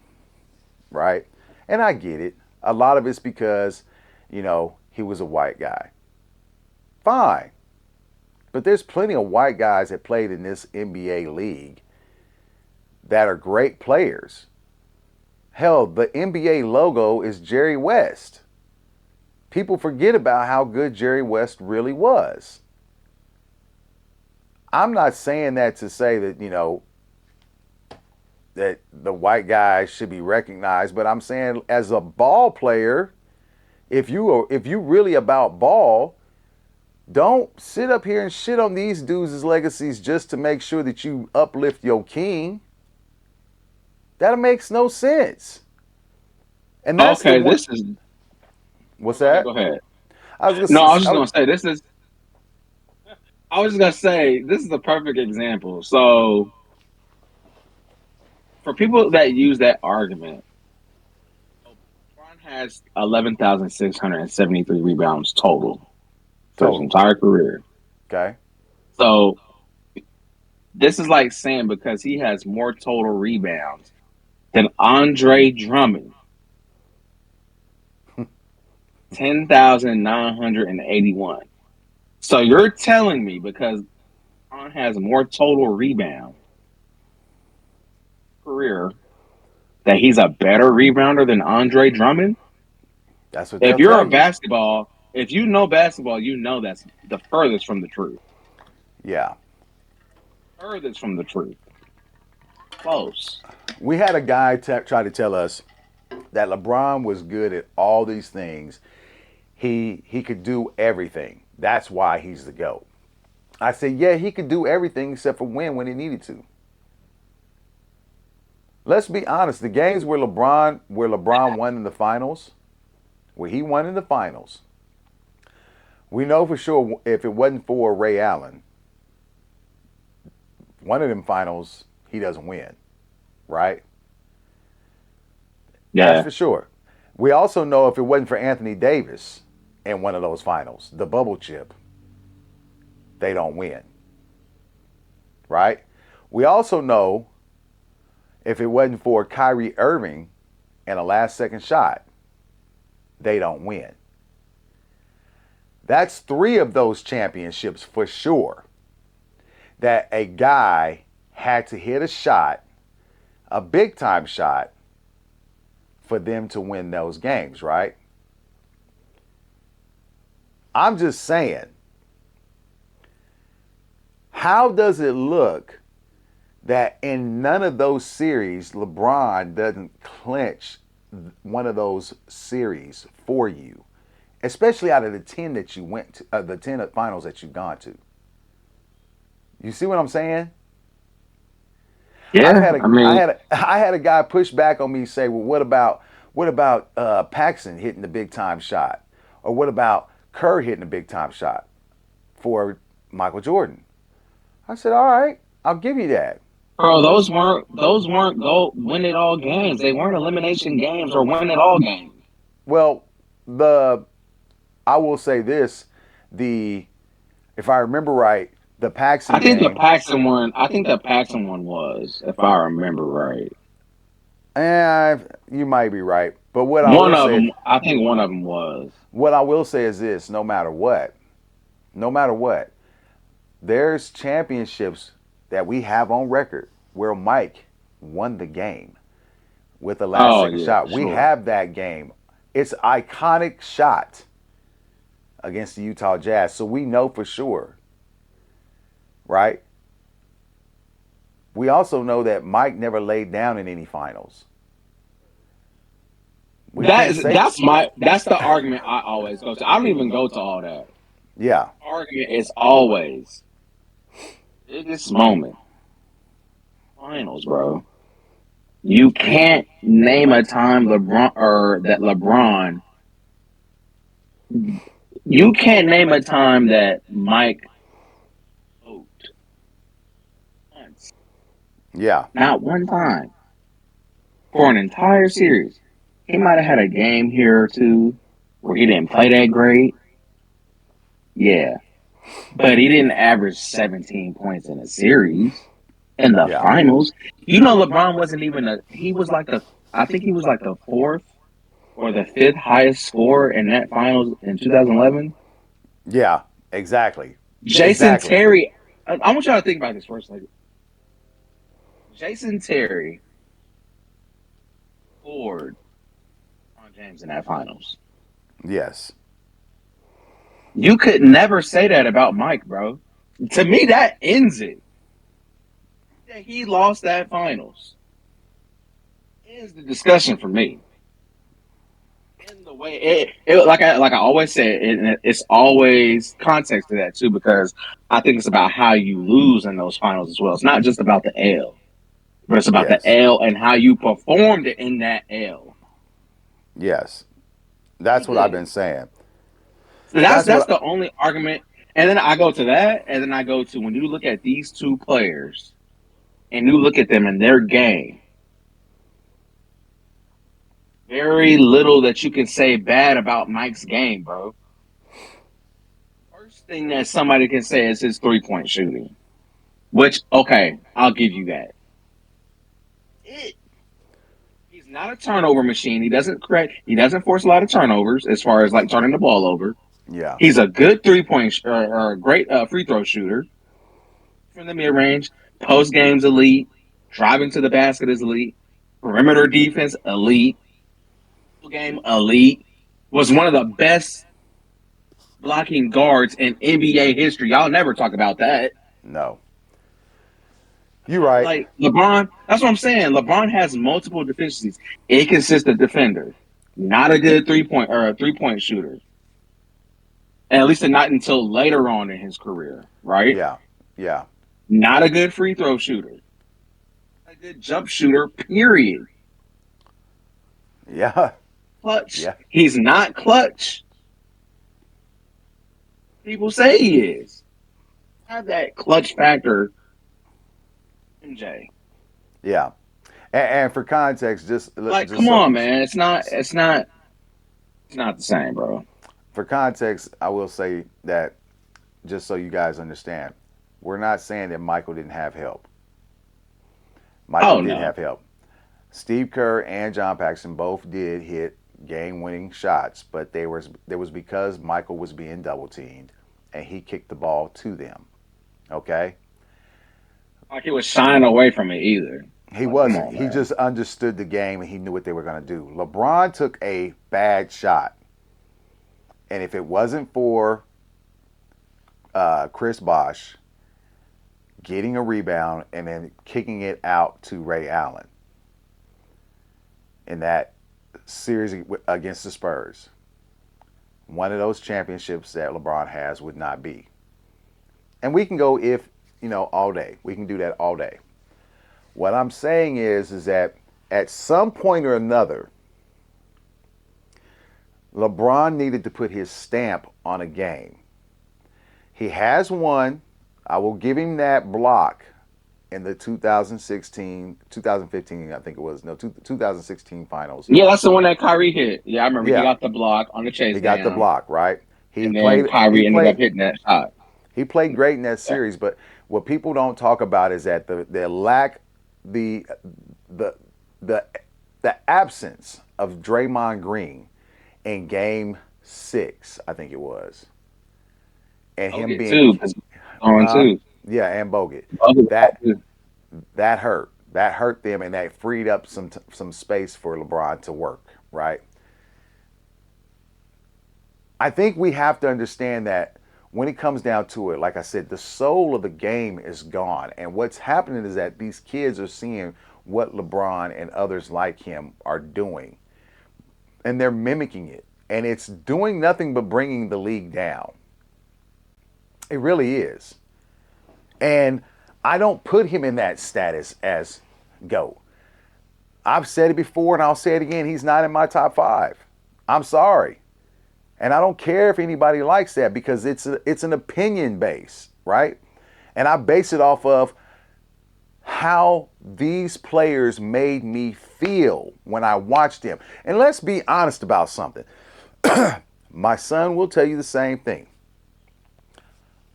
right? And I get it. A lot of it's because, he was a white guy. Fine. But there's plenty of white guys that played in this NBA league that are great players. Hell, the NBA logo is Jerry West. People forget about how good Jerry West really was. I'm not saying that to say that, that the white guy should be recognized, but I'm saying as a ball player, if you really about ball, don't sit up here and shit on these dudes' legacies just to make sure that you uplift your king. That makes no sense. And that's the Okay, one. this is. What's Go ahead. that? Go ahead. I was No, gonna. I was just gonna say this is. I was just gonna say this is a perfect example. So for people that use that argument, LeBron has 11,673 rebounds total for his Total. entire career. Okay. So this is like saying because he has more total rebounds than Andre Drummond, 10,981. So you're telling me because LeBron has more total rebounds career that he's a better rebounder than Andre Drummond? That's what If they'll you're tell a you. basketball, if you know basketball, you know that's the furthest from the truth. Yeah. Furthest from the truth. Close. We had a guy try to tell us that LeBron was good at all these things. He could do everything. That's why he's the GOAT. I said, yeah, he could do everything except for win when he needed to. Let's be honest. The games where LeBron won in the finals, where he won in the finals, we know for sure if it wasn't for Ray Allen, one of them finals he doesn't win, right? That's Yeah. for sure. We also know if it wasn't for Anthony Davis in one of those finals, the bubble chip, they don't win, right? We also know if it wasn't for Kyrie Irving and a last second shot, they don't win. That's 3 of those championships for sure that a guy had to hit a shot, a big time shot, for them to win those games, right? I'm just saying, how does it look that in none of those series LeBron doesn't clinch one of those series for you, especially out of the 10 that you went to, the 10 finals that you've gone to? You see what I'm saying? I've Yeah. had I a I mean, had a, I had a guy push back on me, say, well, what about Paxson hitting the big time shot, or what about Kerr hitting a big time shot for Michael Jordan? I said, all right, I'll give you that. bro, those weren't go win it all games. They weren't elimination games or win it all games. Well, the I will say this: the if I remember right, the I Paxson think the game. Paxton one. I think the Paxton one was, if I remember right. You might be right, but what I One will of say, them. I think one of them was. is this: no matter what, there's championships that we have on record where Mike won the game with the last Oh second yeah, for shot. We sure. have that game. It's an iconic shot against the Utah Jazz, so we know for sure, right? We also know that Mike never laid down in any finals. We That can't is say, that's the argument I always go to. I don't even go to all that. yeah, Argument is always biggest moment finals, bro. You can't name a time LeBron or that LeBron. You can't name a time that Mike choked once, yeah, not one time for an entire series. He might have had a game here or two where he didn't play that great. Yeah, but he didn't average 17 points in a series in the yeah, finals. You know, LeBron wasn't even a. He was like the. I think he was like the fourth. or the fifth highest score in that finals in 2011. Yeah, exactly. Jason Exactly. Terry. I want y'all to think about this for a second. Jason Terry scored LeBron James in that finals. Yes. You could never say that about Mike, bro. To me, that ends it. That he lost that finals ends the discussion for me. In the way like I always say, it's always context to that too, because I think it's about how you lose in those finals as well. It's not just about the L, but it's about the Yes. L and how you performed in that L. Yes. He That's what I've been did. saying. So That's that's what. the only argument. And then I go to that, and then I go to when you look at these two players and you look at them in their game, very little that you can say bad about Mike's game, bro. First thing that somebody can say is his 3-point shooting. Which, okay, I'll give you that. It. He's not a turnover machine. He doesn't create. He doesn't force a lot of turnovers as far as like turning the ball over. Yeah. He's a good 3-point or a great free throw shooter from the mid range. Post game's elite. Driving to the basket is elite. Perimeter defense elite. Game elite. Was one of the best blocking guards in NBA history. Y'all never talk about that. No. You're right. Like LeBron, that's what I'm saying. LeBron has multiple deficiencies. Inconsistent defender, not a good 3-point or a 3-point shooter, and at least not until later on in his career. Right? Yeah. Yeah. Not a good free throw shooter, a good jump shooter. Period. Yeah. Clutch. Yeah. He's not clutch. People say he is. Have that clutch factor, MJ. Yeah. And for context, Like, just come so on, man. It's not. It's not. It's not the same, bro. for context, I will say that just so you guys understand, we're not saying that Michael didn't have help. Michael Oh did no. have help. Steve Kerr and John Paxson both did hit game-winning shots, but there was because Michael was being double teamed and he kicked the ball to them. Okay, Like he was shying away from it either. he Like, come wasn't. on, He man. just understood the game and he knew what they were going to do. LeBron took a bad shot, and if it wasn't for Chris Bosh getting a rebound and then kicking it out to Ray Allen in that series against the Spurs, one of those championships that LeBron has would not be. And we can go if, all day. We can do that all day. What I'm saying is that at some point or another, LeBron needed to put his stamp on a game. He has one. I will give him that block in the 2015, I think it was, no, 2016 finals. Yeah, that's the one that Kyrie hit. Yeah, I remember he Yeah, got the block on the chase he got the down, block, right? He and then played he Kyrie ended up played hitting that shot. he played great in that Yeah. series, but what people don't talk about is that the lack the the the the absence of Draymond Green in game 6, I think it was. And I'll him get being two because going huh? too. Yeah, and Bogut. I'll get That two. that hurt. That hurt them, and that freed up some space for LeBron to work. Right. I think we have to understand that when it comes down to it, like I said, the soul of the game is gone, and what's happening is that these kids are seeing what LeBron and others like him are doing, and they're mimicking it, and it's doing nothing but bringing the league down. It really is. And I don't put him in that status as GOAT. I've said it before and I'll say it again. He's not in my top 5. I'm sorry. And I don't care if anybody likes that because it's an opinion base, right? And I base it off of how these players made me feel when I watched them. And let's be honest about something. My son will tell you the same thing.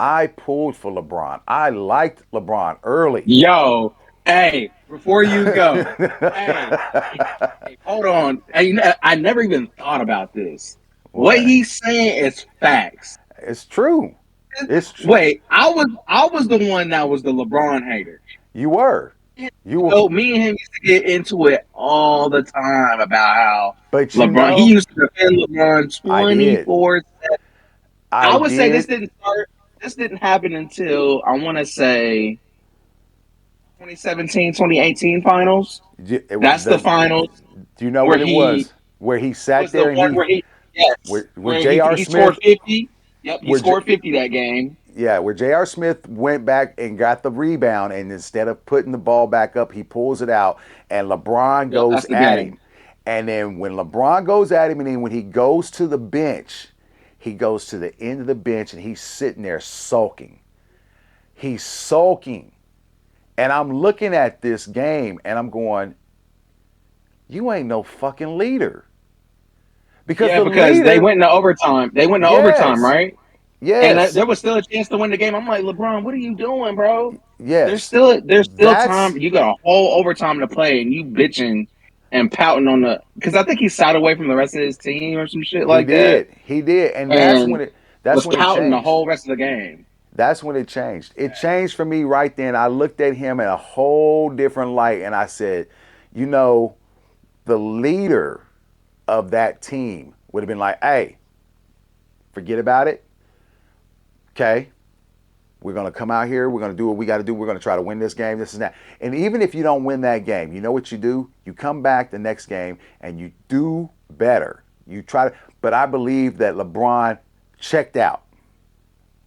I pulled for LeBron. I liked LeBron early. Yo, hey, Before you go, hey, hold on. I never even thought about this. What What? he's saying is facts. It's true. It's true. Wait, I was the one that was the LeBron hater. You were. You were. So me and him used to get into it all the time about how But you LeBron. He know, used to defend LeBron I did. 24. I I would say this did. didn't start. This didn't happen until I want to say 2017, 2018 finals. That's the finals Do you know where what it he was? Where he sat was the there and one he, where he yes, where where he J.R. he scored Smith, 50. Yep, he where J, scored 50 that game. yeah, where J.R. Smith went back and got the rebound, and instead of putting the ball back up, he pulls it out, and LeBron Yep, goes that's the at him. game. And then when LeBron goes at him, and then when he goes to the bench, he goes to the end of the bench, and he's sitting there sulking. He's sulking. And I'm looking at this game, and I'm going, you ain't no fucking leader. Because Yeah, the because they leader, went into overtime. They went into overtime, yes, right? And yes, there was still a chance to win the game. I'm like, LeBron, what are you doing, bro? yes. There's still That's time. You got a whole overtime to play, and you bitching and pouting on the because I think he sat away from the rest of his team or some shit he like that, did. He did. And and that's was when it pouting the changed. whole rest of the game. That's when it changed. It changed for me right then. I looked at him in a whole different light and I said, you know, the leader of that team would have been like, hey, forget about it. Okay. We're going to come out here. We're going to do what we got to do. We're going to try to win this game, this and that. And even if you don't win that game, you know what you do? You come back the next game and you do better. You try to, but I believe that LeBron checked out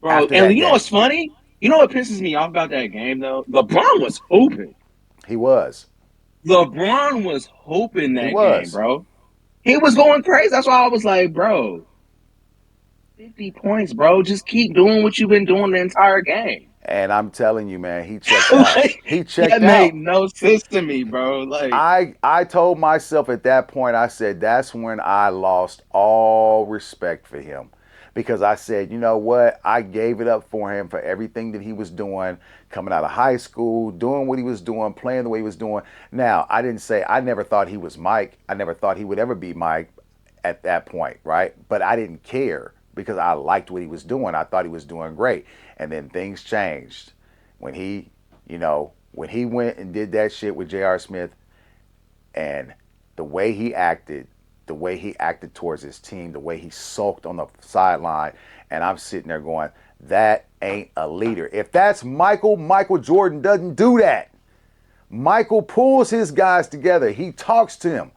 Bro, after and that you know game. what's funny? You know what pisses me off about that game though? LeBron was hooping. He was. LeBron was hooping He that game, was. bro. He was going crazy. That's why I was like, bro, 50 points, bro. Just keep doing what you've been doing the entire game. And I'm telling you, man, he checked out. Like, He that checked made out. no sense to me, bro. Like, I told myself at that point, I said, that's when I lost all respect for him. Because I said, you know what? I gave it up for him for everything that he was doing, coming out of high school, doing what he was doing, playing the way he was doing. Now, I didn't say, I never thought he was Mike. I never thought he would ever be Mike at that point, right? But I didn't care because I liked what he was doing. I thought he was doing great. And then things changed when when he went and did that shit with J.R. Smith, and the way he acted towards his team, the way he sulked on the sideline, and I'm sitting there going, that ain't a leader. If that's Michael Jordan doesn't do that. Michael pulls his guys together. He talks to them.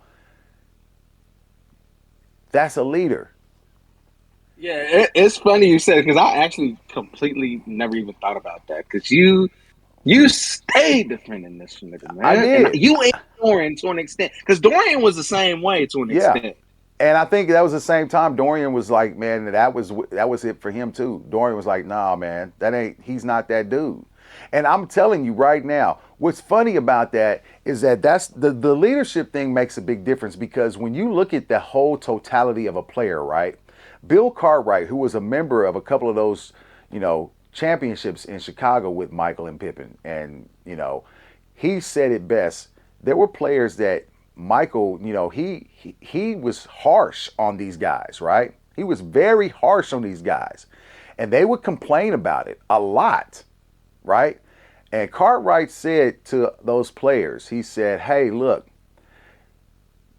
That's a leader. yeah, it's funny you said because I actually completely never even thought about that because you stayed defending this nigga, I man, and did. you ain't Dorian to an extent because Dorian was the same way to an Yeah. extent. And I think that was the same time Dorian was like, man, that was it for him too. Dorian was like, nah, man, he's not that dude. And I'm telling you right now, what's funny about that is that that's the leadership thing makes a big difference because when you look at the whole totality of a player, right? Bill Cartwright, who was a member of a couple of those, championships in Chicago with Michael and Pippen, and he said it best. There were players that Michael, he was harsh on these guys, right? He was very harsh on these guys. And they would complain about it a lot, right? And Cartwright said to those players, he said, "Hey, look,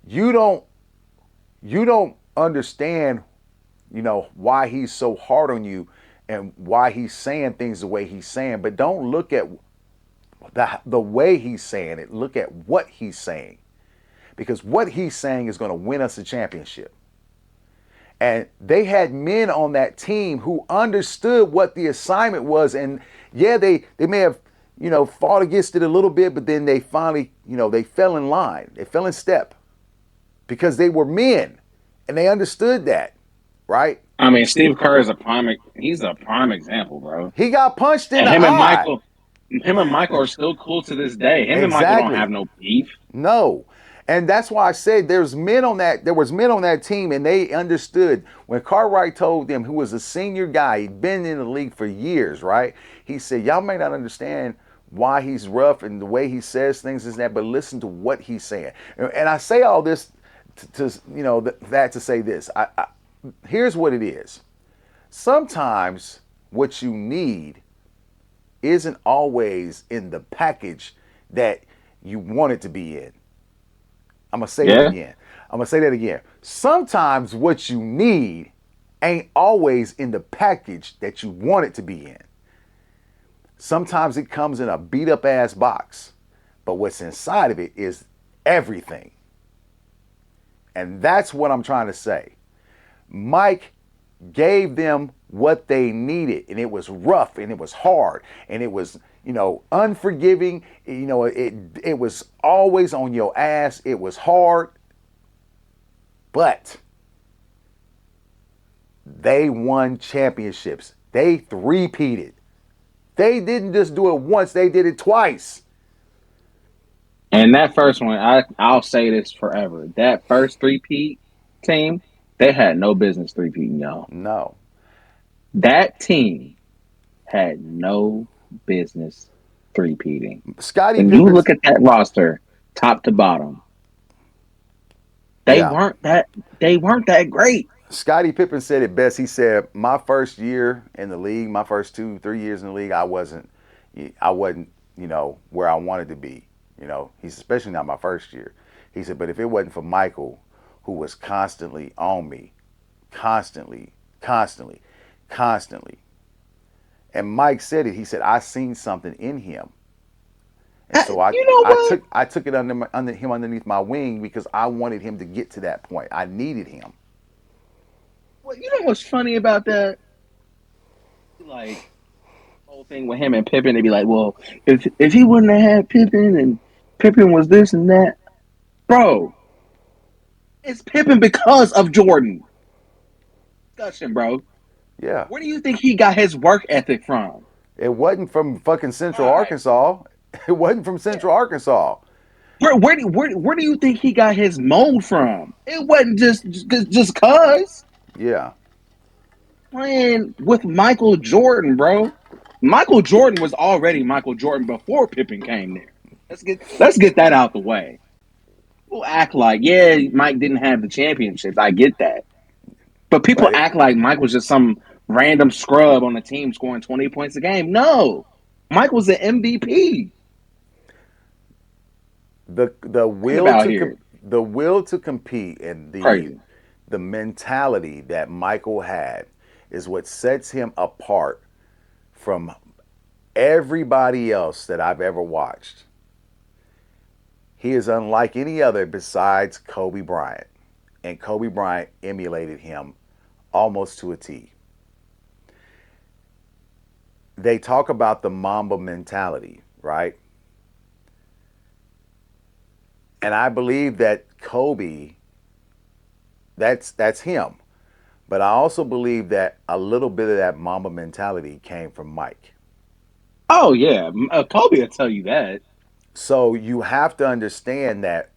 you don't understand, why he's so hard on you and why he's saying things the way he's saying, but don't look at the way he's saying it. Look at what he's saying. Because what he's saying is going to win us a championship." And they had men on that team who understood what the assignment was. And yeah, they may have, fought against it a little bit, but then they finally, they fell in line. They fell in step because they were men and they understood that, right? I mean, Steve Kerr is he's a prime example, bro. He got punched in And the eye. him and Michael are still cool to this day. Him and Michael don't have Exactly. no beef. No. And that's why I said there was men on that team and they understood when Cartwright told them, who was a senior guy, he'd been in the league for years, right? He said, y'all may not understand why he's rough and the way he says things is that, but listen to what he's saying. And I say all this to that to say this. Here's what it is. Sometimes what you need isn't always in the package that you want it to be in. I'm gonna say that Yeah. again. I'm gonna say that again. Sometimes what you need ain't always in the package that you want it to be in. Sometimes it comes in a beat up ass box, but what's inside of it is everything. And that's what I'm trying to say. Mike gave them what they needed, and it was rough and it was hard and it was, unforgiving. It was always on your ass. It was hard, but they won championships. They three-peated. They didn't just do it once, they did it twice. And that first one, I'll say this forever. That first three-peat team, they had no business three-peating, y'all. No. That team had no business three-peating. Scottie When you Pippen, look at that roster, top to bottom, they yeah. weren't that great. Scottie Pippen said it best. He said, "My first year in the league, my first 2-3 years in the league, I wasn't, where I wanted to be. He's especially not my first year." He said, "But if it wasn't for Michael, who was constantly on me, constantly, constantly, constantly." And Mike said it. He said, "I seen something in him, and so I, You know I what? took, I took it underneath my wing because I wanted him to get to that point. I needed him." Well, you know what's funny about that? Like whole thing with him and Pippen, they'd be like, "Well, if he wouldn't have had Pippen and Pippen was this and that, bro, it's Pippen because of Jordan." Discussion, bro. Yeah. Where do you think he got his work ethic from? It wasn't from fucking Central Why? Arkansas. It wasn't from Yeah. Central Arkansas. Where do you think he got his mold from? It wasn't just cause Yeah. playing with Michael Jordan, bro. Michael Jordan was already Michael Jordan before Pippen came there. Let's get that out the way. People act like, yeah, Mike didn't have the championships. I get that. But people But act like Mike was just some random scrub on the team scoring 20 points a game. No. Mike was an MVP. the Think will about to here. the will to compete and Crazy. the mentality that Michael had is what sets him apart from everybody else that I've ever watched. He is unlike any other besides Kobe Bryant, and Kobe Bryant emulated him almost to a T. They talk about the Mamba mentality, right? And I believe that Kobe, that's him. But I also believe that a little bit of that Mamba mentality came from Mike. Oh, yeah. Kobe will tell you that. So you have to understand that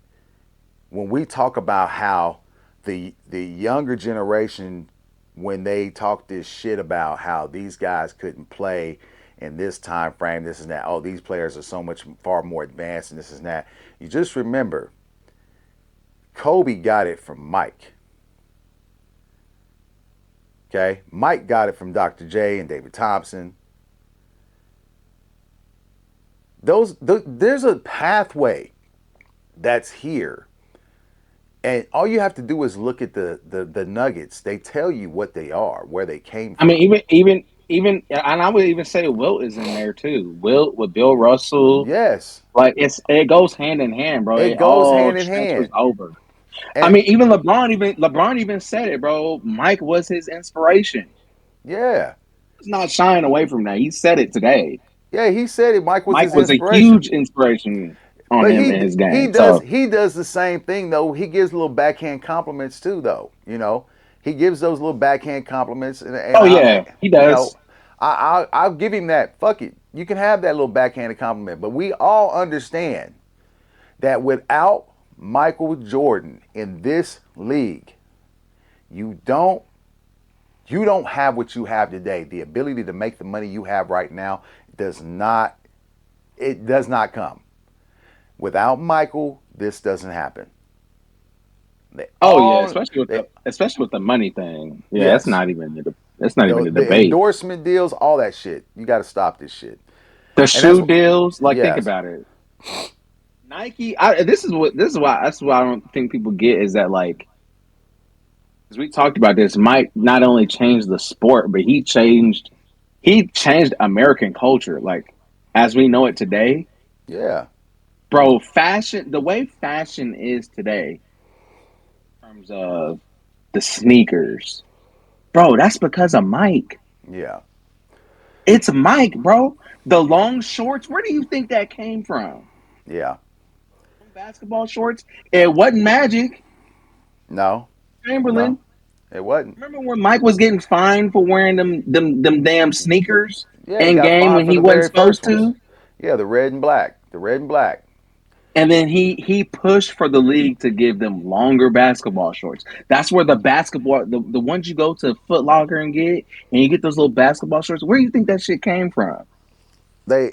when we talk about how the younger generation, when they talk this shit about how these guys couldn't play in this time frame, this and that, oh, these players are so much far more advanced and this and that, you just remember Kobe got it from Mike. Okay, Mike got it from Dr. J and David Thompson. There's a pathway that's here, and all you have to do is look at the nuggets. They tell you what they are, where they came I mean, from. even, and I would even say Wilt is in there too. Wilt with Bill Russell, Yes, like it goes hand in hand, bro. it It goes all hand in transfers hand. over. I And mean, even LeBron even said it, bro. Mike was his inspiration. yeah, He's not shying away from that. He said it today. yeah, he said it. Mike was Mike his was a inspiration. huge inspiration on But him he in his he game. does So, he does the same thing though. He gives little backhand compliments too, though. He gives those little backhand compliments, and oh yeah, he does. I'll give him that. Fuck it, you can have that little backhanded compliment. But we all understand that without Michael Jordan in this league, you don't you don't have what you have today. The ability to make the money you have right now does not It does not come. Without Michael, this doesn't happen. They Oh yeah, all they especially with the money thing. Yeah, yes. it's not even a The debate. endorsement deals, all that shit. You got to stop this shit. The And that's shoe deals, like think yes, about it. Nike. This is why that's why I don't think people get is that like as we talked about this, Mike not only changed the sport, but he changed American culture, like as we know it today. yeah, Bro, fashion the way fashion is today in terms of the sneakers. Bro, that's because of Mike. yeah, It's Mike, bro. The long shorts, where do you think that came from? yeah. Basketball shorts. It wasn't Magic. No, no, Chamberlain. it wasn't. Remember when Mike was getting fined for wearing them damn sneakers Yeah, he in got game fined when for he the wasn't very supposed first ones. to? Yeah, the red and black, the red and black. And then he pushed for the league to give them longer basketball shorts. That's where the basketball the ones you go to Foot Locker and you get those little basketball shorts. Where do you think that shit came from? They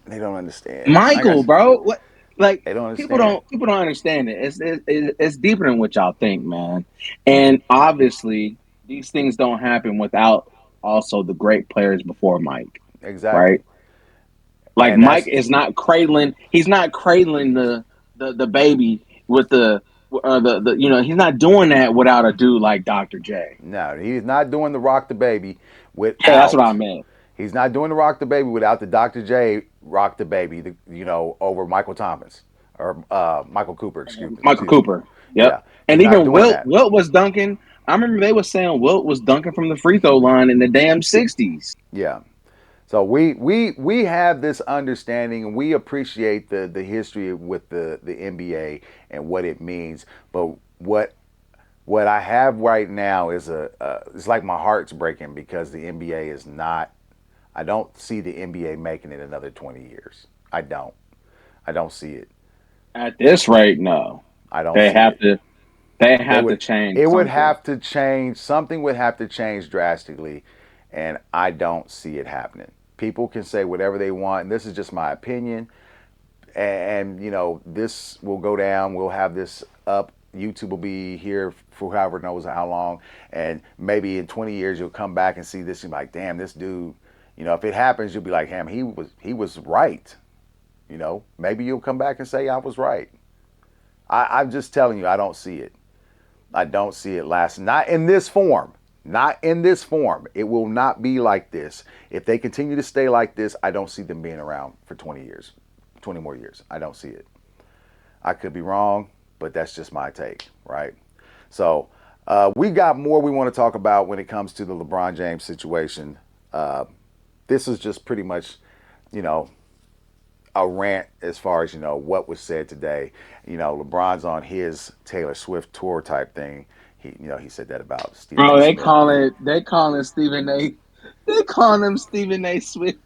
don't understand. I Michael, guess bro. What like they don't people understand. don't understand it. It's deeper than what y'all think, man. And obviously, these things don't happen without also the great players before Mike, Exactly. right? Like And Mike that's is not cradling. He's not cradling the baby with the he's not doing that without a dude like Dr. J. no, he's not doing the rock the baby Yeah, that's what I without. meant. He's not doing the rock the baby without the Dr. J rock the baby. Over Michael Thomas or Michael Cooper. Michael Excuse me. Cooper. Yep. Yeah, he's And not even doing Wilt that. Wilt was dunking. I remember they were saying Wilt was dunking from the free throw line in the damn 60s. Yeah. So we have this understanding and we appreciate the history with the NBA and what it means. But what I have right now is it's like my heart's breaking because the NBA is not. I don't see the NBA making it another 20 years. I don't. I don't see it. At this rate, no. I don't They see have it. to they They have to would. change It would something. have to change. Something would have to change drastically, and I don't see it happening. People can say whatever they want, and this is just my opinion. And this will go down. We'll have this up. YouTube will be here for however knows how long, and maybe in 20 years you'll come back and see this and be like, damn, this dude. If it happens, you'll be like, damn, he was right. Maybe you'll come back and say I was right. I'm just telling you, I don't see it. I don't see it lasting. Not in this form. Not in this form. It will not be like this. If they continue to stay like this, I don't see them being around for 20 years, 20 more years. I don't see it. I could be wrong, but that's just my take, right? So we got more we want to talk about when it comes to the LeBron James situation. This is just pretty much, you know, a rant as far as what was said today. LeBron's on his Taylor Swift tour type thing. He said that about Stephen Bro, A. Smith. they calling Stephen A. They calling him Stephen A. Swift.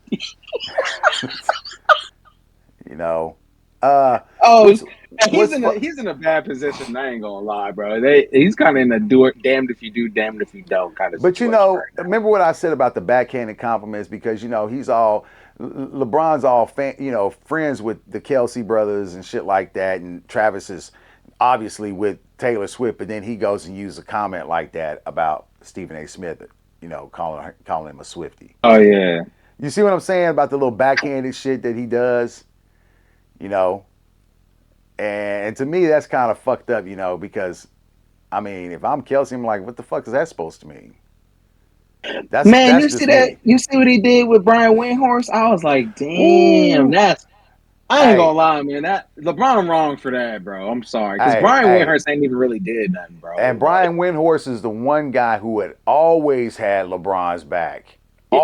you know, uh, Oh, what's man, what's fu- he's in a bad position. I ain't gonna lie, bro. He's kind of in a damned if you do, damned if you don't kind of But situation right now. remember what I said about the backhanded compliments because he's all LeBron's all friends with the Kelsey brothers and shit like that, and Travis is obviously with Taylor Swift, but then he goes and uses a comment like that about Stephen A. Smith, calling him a Swiftie. Oh yeah, You see what I'm saying about the little backhanded shit that he does, you know? And to me, that's kind of fucked up, because I mean, if I'm Kelsey, I'm like, what the fuck is that supposed to mean? man, That's you see just that? me. You see what he did with Brian Windhorst? I was like, damn, Ooh, that's. I ain't gonna hey, lie, man. That LeBron wrong for that, bro. I'm sorry, because hey, Brian hey. Windhorst ain't even really did nothing, And bro. Like, Brian Windhorst is the one guy who had always had LeBron's back.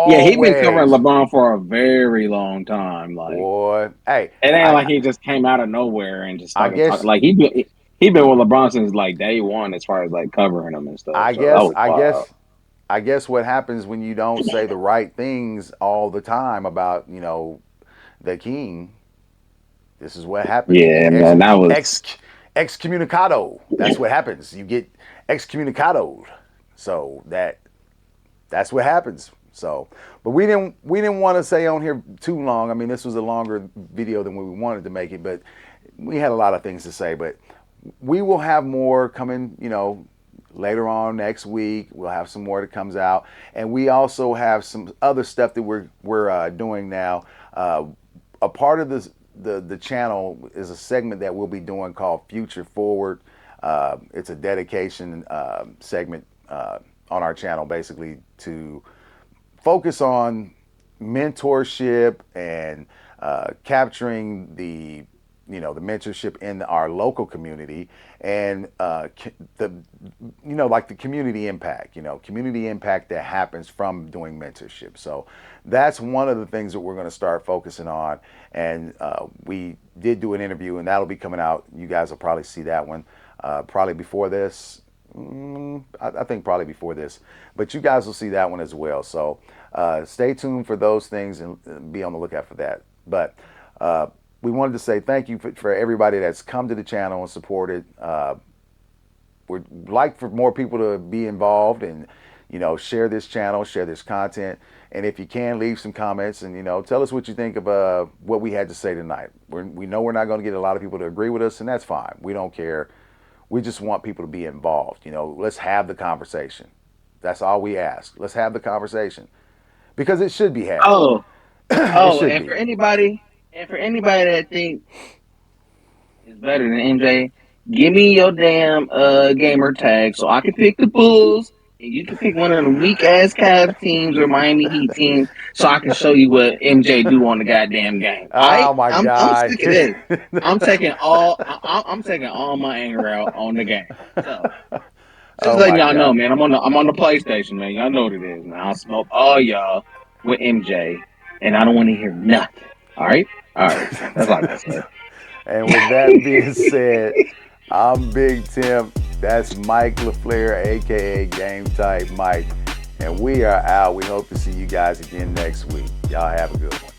yeah, he been covering Always. LeBron for a very long time. Like, Boy, hey, it ain't like I he just came out of nowhere and just I started talking. guess Like he been with LeBron since like day one, as far as like covering him and stuff. I So that guess was I wild. guess I guess what happens when you don't say the right things all the time about, the king. This is what happens. You Yeah, get man, that was. excommunicado. That's what happens. You get excommunicado. So that's what happens. So, but we didn't want to stay on here too long. I mean, this was a longer video than we wanted to make it, but we had a lot of things to say. But we will have more coming, later on next week. We'll have some more that comes out, and we also have some other stuff that we're doing now. A part of this the channel is a segment that we'll be doing called Future Forward. It's a dedication segment on our channel, basically to focus on mentorship and capturing the mentorship in our local community, and like the community impact, community impact that happens from doing mentorship. So that's one of the things that we're going to start focusing on. And we did do an interview, and that'll be coming out. You guys will probably see that one probably before this. I think probably before this, but you guys will see that one as well. So stay tuned for those things and be on the lookout for that. But we wanted to say thank you for everybody that's come to the channel and supported. We'd like for more people to be involved and, share this channel, share this content. And if you can, leave some comments and, tell us what you think of what we had to say tonight. We know we're not going to get a lot of people to agree with us, and that's fine. We don't care. We just want people to be involved. Let's have the conversation. That's all we ask. Let's have the conversation because it should be had. And for anybody that think is better than MJ, give me your damn gamer tag so I can pick the Bulls and you can pick one of the weak ass Cavs teams or Miami Heat teams so I can show you what MJ do on the goddamn game. Oh my God! I'm sick of this. I'm taking all my anger out on the game. So just letting y'all know, man. I'm on the PlayStation, man. Y'all know what it is, man. I'll smoke all y'all with MJ, and I don't want to hear nothing. All right. That's all I gotta say. And with that being said, I'm Big Tim. That's Mike LaFleur, aka Game Type Mike, and we are out. We hope to see you guys again next week. Y'all have a good one.